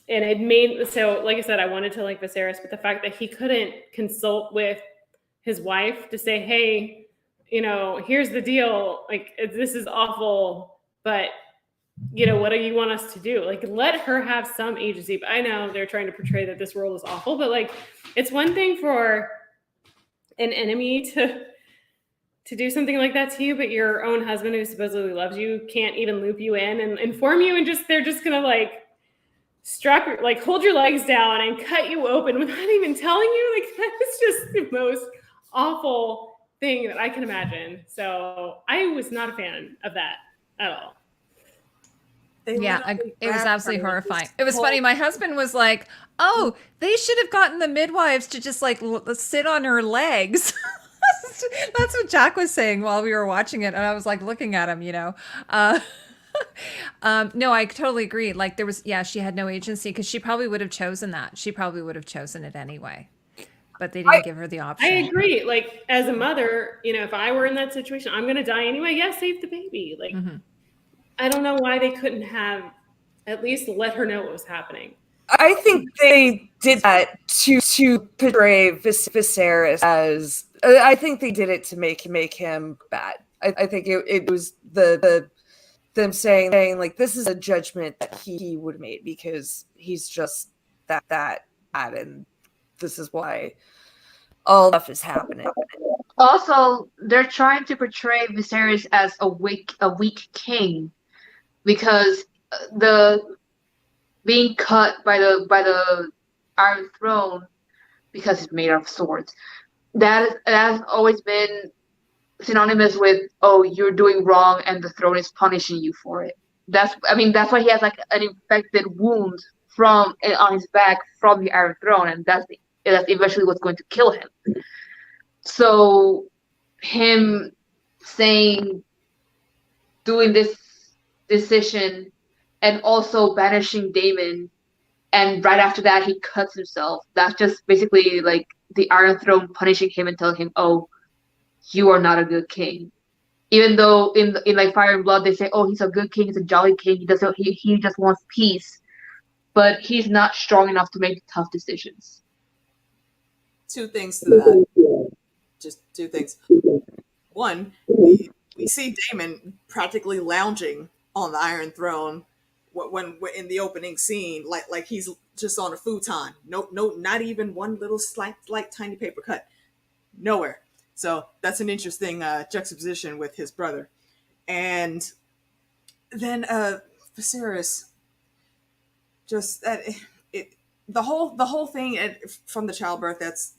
it made, so like I said, I wanted to like Viserys, but the fact that he couldn't consult with his wife to say, hey, here's the deal. Like, this is awful, but what do you want us to do? Like, let her have some agency. But I know they're trying to portray that this world is awful, but like, it's one thing for an enemy to do something like that to you, but your own husband who supposedly loves you can't even loop you in and inform you, and they're just gonna like hold your legs down and cut you open without even telling you. Like, that's just the most awful thing that I can imagine. So I was not a fan of that at all. It was absolutely horrifying. It was funny. My husband was like, "Oh, they should have gotten the midwives to just like sit on her legs." That's what Jack was saying while we were watching it, and I was like looking at him. No, I totally agree. Like, she had no agency, because she probably would have chosen that. She probably would have chosen it anyway, but they didn't give her the option. I agree. Like, as a mother, if I were in that situation, I'm going to die anyway. Yeah, save the baby. Like, I don't know why they couldn't have at least let her know what was happening. I think they did that to portray Viserys as. I think they did it to make him bad. I think it was them saying like, this is a judgment that he would have made because he's just that bad, and this is why all stuff is happening. Also, they're trying to portray Viserys as a weak king, because the being cut by the Iron Throne because it's made of swords. That has always been synonymous with, oh, you're doing wrong and the throne is punishing you for it. That's why he has like an infected wound from on his back from the Iron Throne, and that's eventually what's going to kill him. So him doing this decision and also banishing Damon, and right after that he cuts himself. That's just basically like the Iron Throne punishing him and telling him, oh, you are not a good king. Even though in like Fire and Blood they say, oh, he's a good king, he's a jolly king, he just wants peace, but he's not strong enough to make tough decisions. Two things to that. Just two things. One, we see Damon practically lounging on the Iron Throne when in the opening scene, like he's just on a futon. No, not even one little slight tiny paper cut. Nowhere. So that's an interesting juxtaposition with his brother. And then Viserys, just that the whole thing from the childbirth, that's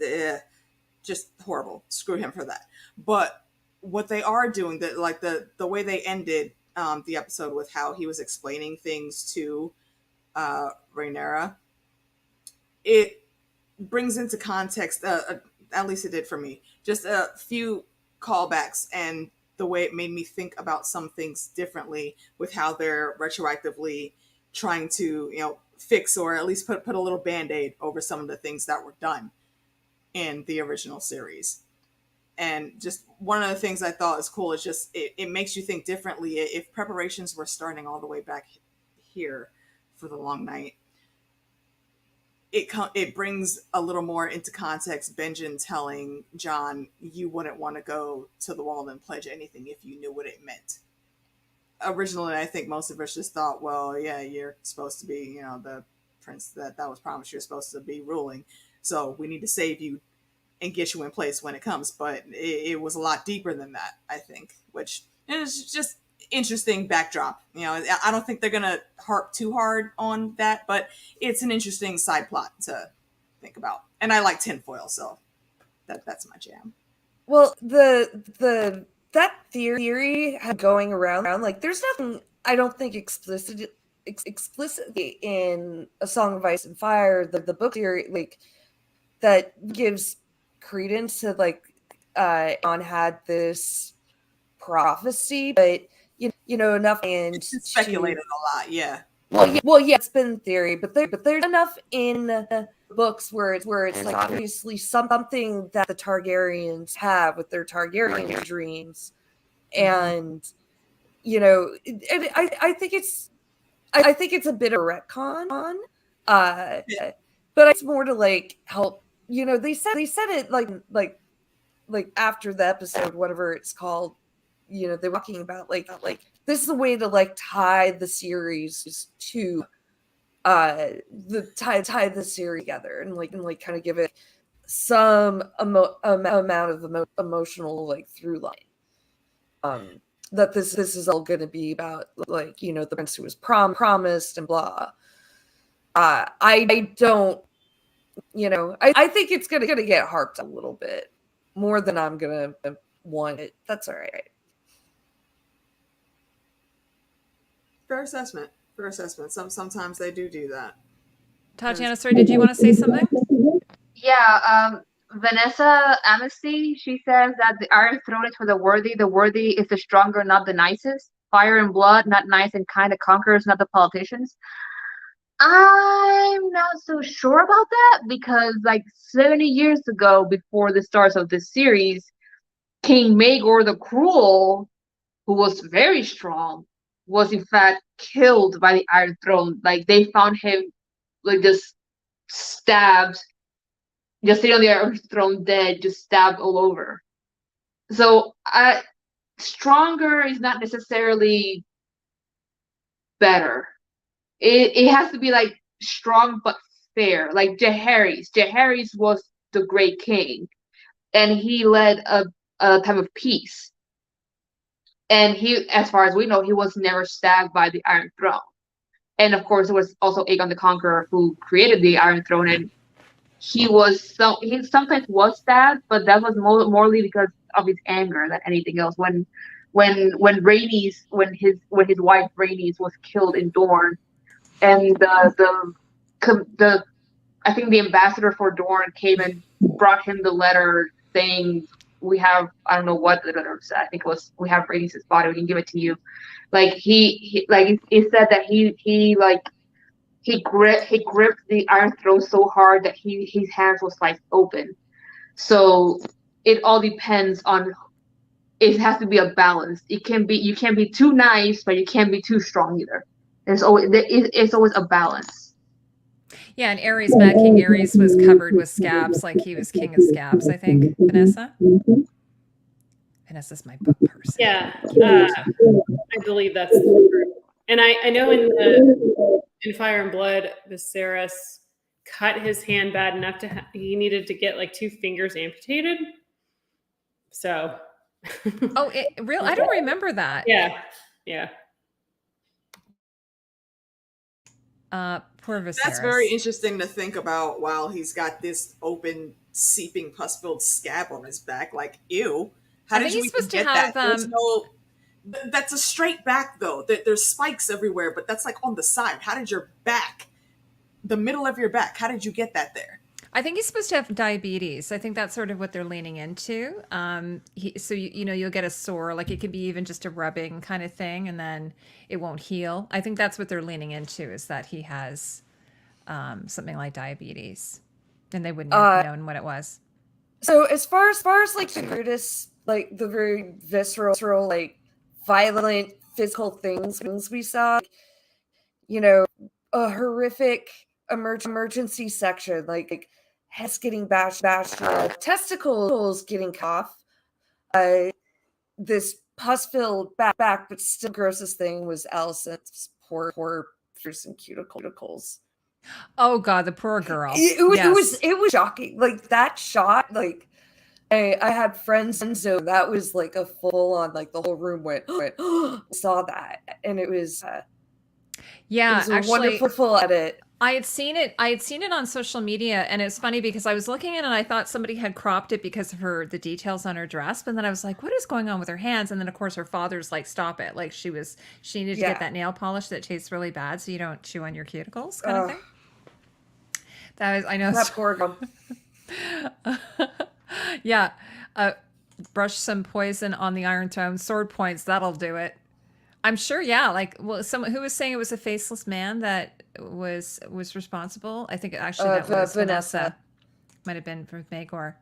just horrible. Screw him for that. But what they are doing, the way they ended the episode with how he was explaining things to Rhaenyra, it brings into context, at least it did for me, just a few callbacks and the way it made me think about some things differently with how they're retroactively trying to, fix or at least put a little Band-Aid over some of the things that were done in the original series. And just one of the things I thought was cool is just it makes you think differently. If preparations were starting all the way back here for the Long Night, it brings a little more into context Benjen telling Jon, you wouldn't want to go to the wall and pledge anything if you knew what it meant. Originally, I think most of us just thought, well, yeah, you're supposed to be, the prince that was promised you're supposed to be ruling. So we need to save you and get you in place when it comes. But it was a lot deeper than that, I think, which is just interesting backdrop. I don't think they're going to harp too hard on that, but it's an interesting side plot to think about. And I like tinfoil, so that's my jam. Well, that theory had going around, like, there's nothing, I don't think, explicitly in A Song of Ice and Fire, the book theory, like, that gives credence to, like, Aegon had this prophecy, but enough, and it's speculated a lot, yeah. Well, yeah, it's been theory, but there's enough in books where it's like obviously something that the Targaryens have with their Targaryen dreams, and I think it's a bit of a retcon, but it's more to like help. They said it like after the episode, whatever it's called. They were talking about like this is a way to like tie the series to tie the series together and kind of give it some amount of emotional like through line. That this is all going to be about like the prince who was promised and blah. I don't I think it's gonna get harped a little bit more than I'm gonna want it. That's all right. Fair assessment. Sometimes they do that. Tatiana, sorry, did you want to say something? Yeah, Vanessa Amnesty, she says that the Iron Throne is for the worthy. The worthy is the stronger, not the nicest. Fire and blood, not nice and kind of conquerors, not the politicians. I'm not so sure about that because like 70 years ago, before the start of this series, King Maegor the Cruel, who was very strong, was in fact killed by the Iron Throne. Like they found him like just stabbed, just sitting on the Iron Throne dead, just stabbed all over. So stronger is not necessarily better. It has to be like strong but fair. Like Jaehaerys was the great king, and he led a time of peace. And he, as far as we know, he was never stabbed by the Iron Throne. And of course, it was also Aegon the Conqueror who created the Iron Throne and he sometimes was sad, but that was morely because of his anger than anything else. When his wife Rhaenys was killed in Dorne, and the I think the ambassador for Dorne came and brought him the letter saying, we have, I don't know what the letter said. I think it was, we have Rhaenys' body, we can give it to you. Like he like it said that he gripped the Iron Throne so hard that his hands was like open. So it all depends on, it has to be a balance. You can't be too nice, but you can't be too strong either. It's always a balance. Yeah, and Aerys, Mad King Aerys was covered with scabs, like he was king of scabs, I think. Vanessa? Vanessa's my book person. Yeah, I believe that's true. And I know in Fire and Blood, Viserys cut his hand bad enough to he needed to get like 2 fingers amputated. So. Oh, real? I don't remember that. Yeah. Poor Viserys. That's very interesting to think about while he's got this open, seeping, pus-filled scab on his back. Like, ew. How did you even get that? There's no... That's a straight back, though. There's spikes everywhere, but that's like on the side. How did your back, the middle of your back, how did you get that there? I think he's supposed to have diabetes. I think that's sort of what they're leaning into. So you'll get a sore, like it could be even just a rubbing kind of thing, and then it won't heal. I think that's what they're leaning into, is that he has something like diabetes, and they wouldn't have known what it was. So as far as like the Girdles, like the very visceral, like violent physical things we saw, a horrific emergency section, like heads getting bashed, testicles getting cut off, this pus-filled back, but still grossest thing was Allison's poor piercing cuticles. Oh God, the poor girl. It was shocking. Like that shot, like I had friends, and so that was like a full on, like the whole room went saw that, and it was yeah, it was a actually, wonderful edit. I had seen it on social media, and it's funny because I was looking at it and I thought somebody had cropped it because of the details on her dress, but then I was like, what is going on with her hands? And then of course her father's like, stop it. Like she needed to get that nail polish that tastes really bad so you don't chew on your cuticles kind of thing. I know. That poor girl. Yeah. Brush some poison on the Iron Throne, sword points, that'll do it. I'm sure, yeah. Like, well, someone who was saying it was a faceless man that was responsible. I think actually that was Vanessa. Might have been from Rhaegar.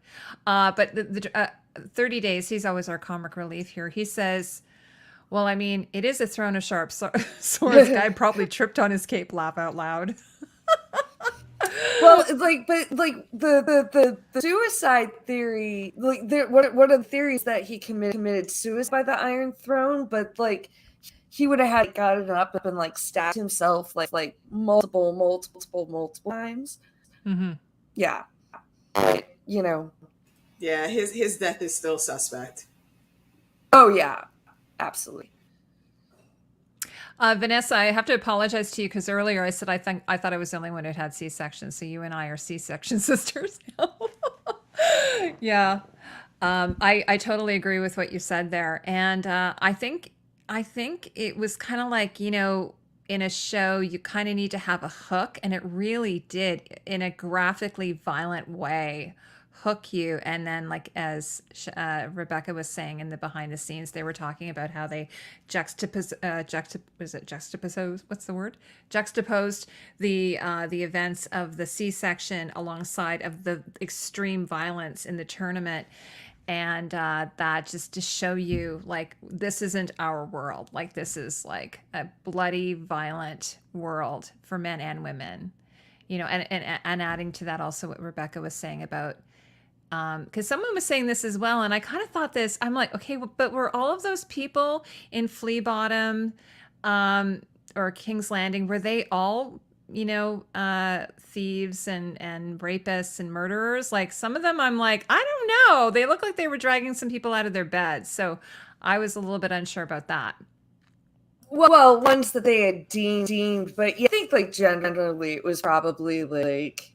But the 30 Days, he's always our comic relief here. He says, well, I mean, it is a throne of sharp swords. Guy probably tripped on his cape, laugh out loud. Well, the suicide theory, like one of the theories that he committed suicide by the Iron Throne, but like he would have had gotten up and like stabbed himself like multiple times. Mm-hmm. Yeah, Yeah, his death is still suspect. Oh yeah, absolutely. Vanessa, I have to apologize to you because earlier I said I thought I was the only one who had C-section, so you and I are C-section sisters now. Yeah, I totally agree with what you said there, and I think it was kind of like, in a show you kind of need to have a hook, and it really did, in a graphically violent way, hook you. And then, like, as Rebecca was saying in the behind the scenes, they were talking about how they juxtaposed the events of the C-section alongside of the extreme violence in the tournament. And that just to show you, like, this isn't our world. Like, this is like a bloody, violent world for men and women, and adding to that also what Rebecca was saying about, because someone was saying this as well, and I kind of thought this, I'm like, okay, but were all of those people in Flea Bottom or King's Landing, were they all, thieves and rapists and murderers? Like, some of them I'm like, I don't know. They look like they were dragging some people out of their beds. So I was a little bit unsure about that. Well, ones that they had deemed, but yeah, I think like generally it was probably like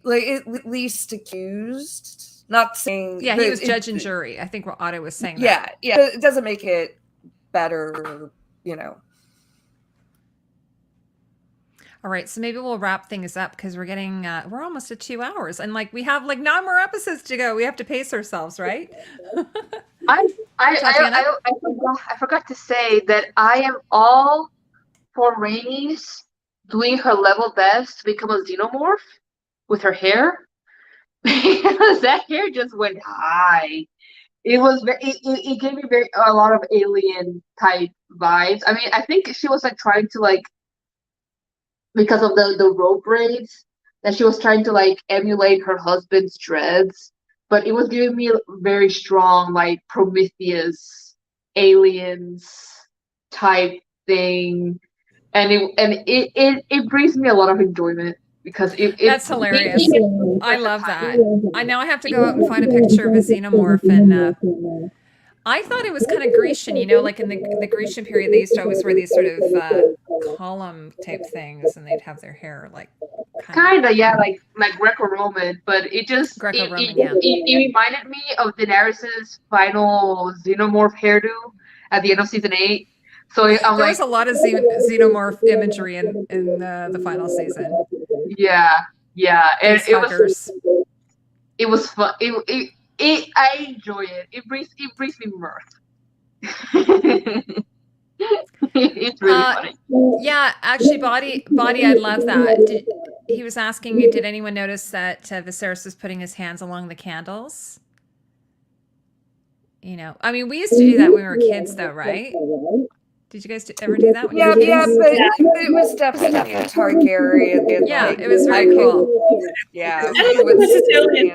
like at least accused. Not saying Yeah, he was judge and jury. I think what Otto was saying. That. Yeah. It doesn't make it better, you know. All right, so maybe we'll wrap things up because we're almost at 2 hours, and like we have like 9 more episodes to go. We have to pace ourselves, right? I forgot to say that I am all for Rhaenys doing her level best to become a xenomorph with her hair, because that hair just went high. It gave me a lot of alien type vibes. I mean, I think she was like trying to like, because of the rope braids, that she was trying to like emulate her husband's dreads, but it was giving me very strong like Prometheus aliens type thing, and it brings me a lot of enjoyment because that's hilarious. I love that. I know I have to go out and find a picture of a xenomorph, and I thought it was kind of Grecian, you know, like in the Grecian period, they used to always wear these sort of column type things, and they'd have their hair like kind of yeah, like Greco-Roman, but it just Greco-Roman, it reminded me of Daenerys's final xenomorph hairdo at the end of season 8. So there was a lot of xenomorph imagery in the final season. Yeah, and it was fun. I enjoy it. It brings me mirth. It's really funny. Yeah, actually, body, I love that. He was asking you, did anyone notice that Viserys was putting his hands along the candles? You know, I mean, we used to do that when we were kids, though, right? Did you guys ever do that? When you were kids? But it was definitely a Targaryen. Yeah, it was very cool. Yeah, I don't think necessarily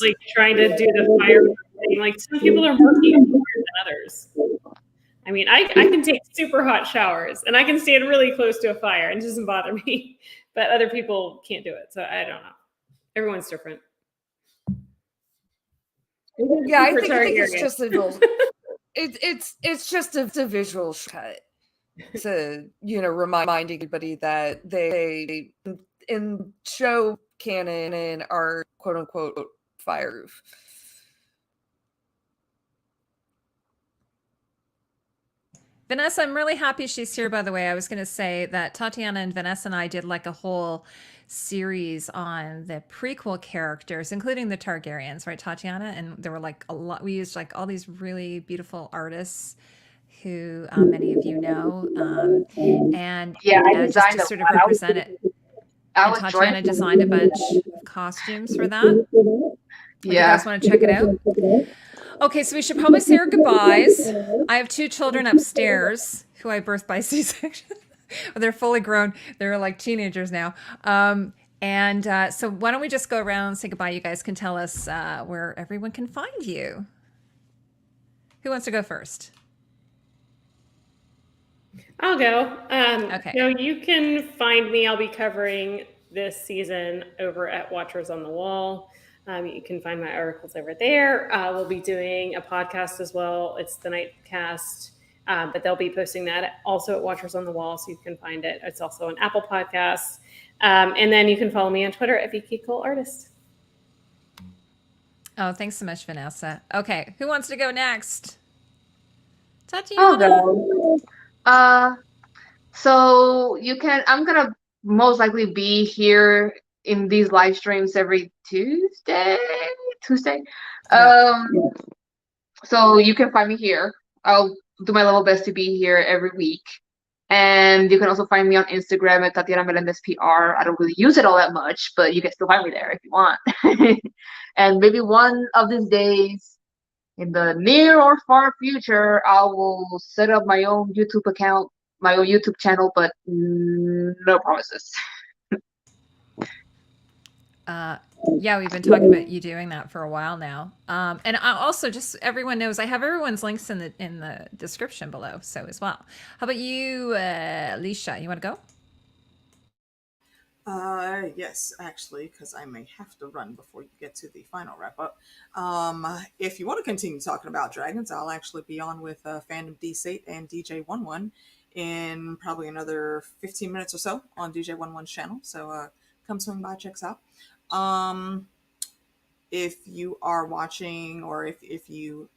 like trying to do the fire thing. Like some people are more capable than others. I mean, I can take super hot showers and I can stand really close to a fire and it doesn't bother me. But other people can't do it. So I don't know. Everyone's different. Yeah, I think it's just a visual. It's just a visual cut to, you know, reminding everybody that they in show canon are quote unquote fire. Vanessa, I'm really happy she's here, by the way. I was going to say that Tatiana and Vanessa and I did like a whole series on the prequel characters, including the Targaryens, right, Tatiana? And there were like a lot, we used like all these really beautiful artists who many of you know. And just to sort of represent it. And Tatiana designed a bunch of costumes for that. Yeah. You guys want to check it out? Okay, so we should probably say our goodbyes. I have 2 children upstairs who I birthed by C-section. They're fully grown. They're like teenagers now. So why don't we just go around and say goodbye? You guys can tell us where everyone can find you. Who wants to go first? I'll go. Okay. So you can find me. I'll be covering this season over at Watchers on the Wall. You can find my articles over there. We'll be doing a podcast as well. It's the Nightcast, but they'll be posting that also at Watchers on the Wall, so you can find it. It's also on Apple Podcasts. And then you can follow me on Twitter at VKColeArtist. Oh, thanks so much, Vanessa. Okay, who wants to go next? Tatiana. I'll go. So you can. I'm gonna most likely be here in these live streams every Tuesday. Yeah. So you can find me here. I'll do my level best to be here every week. And you can also find me on Instagram at Tatiana Melendez PR. I don't really use it all that much, but you can still find me there if you want. And maybe one of these days, in the near or far future, I will set up my own YouTube account, my own YouTube channel, but no promises. Yeah, we've been talking about you doing that for a while now. And I also, just everyone knows, I have everyone's links in the description below, so as well. How about you, Alicia? You want to go? Yes, actually, because I may have to run before you get to the final wrap up. If you want to continue talking about dragons, I'll actually be on with Fandom D8 and DJ11 in probably another 15 minutes or so on DJ11's channel. So come swing by, check us out. If you are watching, or if you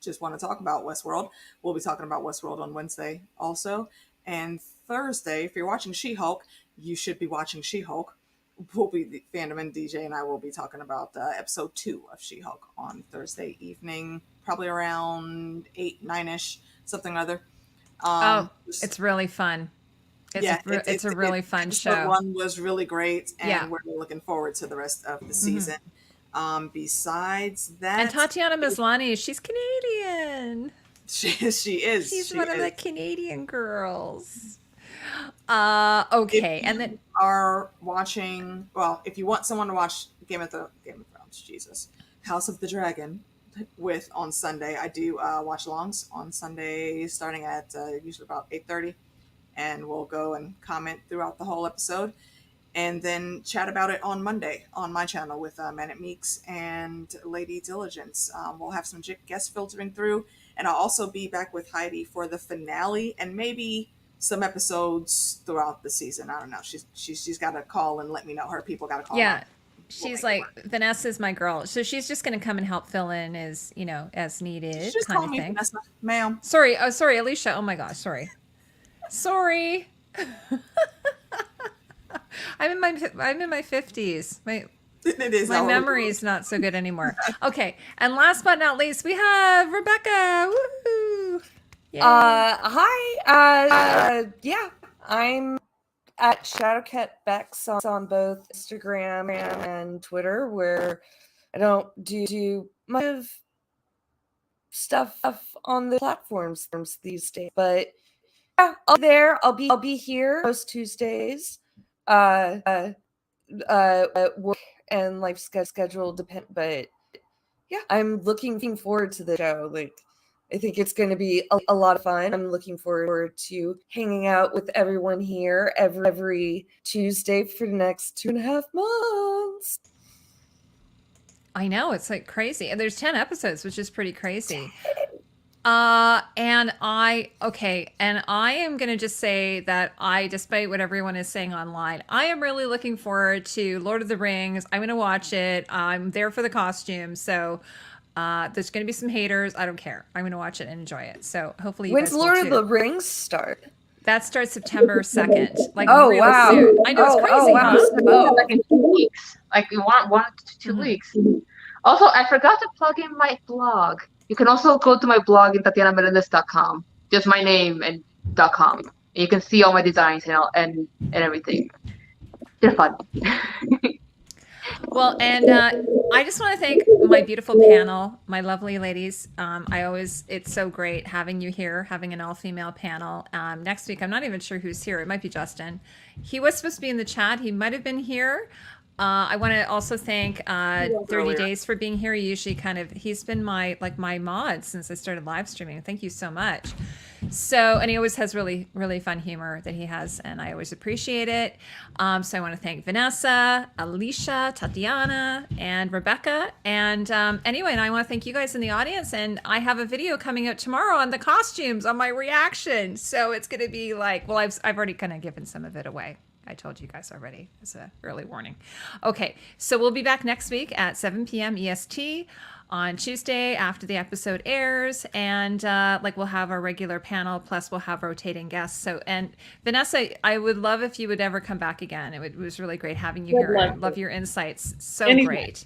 just want to talk about Westworld, we'll be talking about Westworld on Wednesday also. And Thursday, if you're watching She-Hulk, you should be watching She-Hulk. We'll be, the Fandom and DJ and I will be talking about episode 2 of She-Hulk on Thursday evening, probably around 8, 9-ish, something or other. It's really fun. It's a really fun episode show. 1 was really great, and Yeah. we're looking forward to the rest of the season. Besides that, And Tatiana Maslany, she's Canadian. she is. She's one of the Canadian girls. Okay, If and you then are watching. Well, if you want someone to watch Game of Thrones, Jesus, House of the Dragon, with on Sunday, I do watch alongs on Sunday, starting at usually about 8:30, and we'll go and comment throughout the whole episode, and then chat about it on Monday on my channel with Man at Meeks and Lady Diligence. We'll have some guests filtering through, and I'll also be back with Heidi for the finale and maybe some episodes throughout the season. I don't know. She's got to call and let me know. Her people got to call. yeah, her. she's like, Vanessa's my girl, so she's just going to come and help fill in as needed, Just kind call of me thing. Vanessa, ma'am. Sorry, Alicia. Oh my gosh, sorry. I'm in my 50s. It is My all- memory's not so good anymore. Okay, and last but not least, we have Rebecca. Woohoo! Yay. Hi. Yeah, I'm at Shadowcat Becks on both Instagram and Twitter, where I don't do much of stuff on the platforms these days. But yeah, I'll be there. I'll be here most Tuesdays. Work and life schedule depend, but yeah, I'm looking forward to the show. Like, I think it's going to be a lot of fun. I'm looking forward to hanging out with everyone here every Tuesday for the next 2.5 months. I know, it's like crazy. And there's 10 episodes, which is pretty crazy. And I am going to just say that despite what everyone is saying online, I am really looking forward to Lord of the Rings. I'm going to watch it. I'm there for the costumes. So, there's going to be some haters. I don't care. I'm going to watch it and enjoy it. So hopefully you When's guys will Lord too. of the Rings start? That starts September 2nd. Like, Oh, really wow. soon. I know, it's crazy, wow. huh? Like in 2 weeks. Like in one to 2 weeks. Also, I forgot to plug in my blog. You can also go to my blog in TatianaMelendez.com. Just my name and .com. You can see all my designs and everything. They're fun. Well, and I just want to thank my beautiful panel, my lovely ladies. It's so great having you here, having an all-female panel. Next week, I'm not even sure who's here. It might be Justin. He was supposed to be in the chat. He might have been here. I want to also thank 30 Days for being here. He's been my mod since I started live streaming. Thank you so much. So, and he always has really, really fun humor that he has, and I always appreciate it. So I want to thank Vanessa, Alicia, Tatiana, and Rebecca. And anyway, and I want to thank you guys in the audience. And I have a video coming out tomorrow on the costumes, on my reaction. So it's going to be like, well, I've already kind of given some of it away. I told you guys already as a early warning. Okay, so we'll be back next week at 7 p.m. EST on Tuesday after the episode airs, and we'll have our regular panel, plus we'll have rotating guests. So, and Vanessa, I would love if you would ever come back again. It was really great having you here. I love your insights. So Anytime. Great.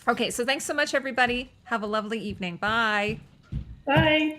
Okay, so thanks so much, everybody. Have a lovely evening. Bye. Bye.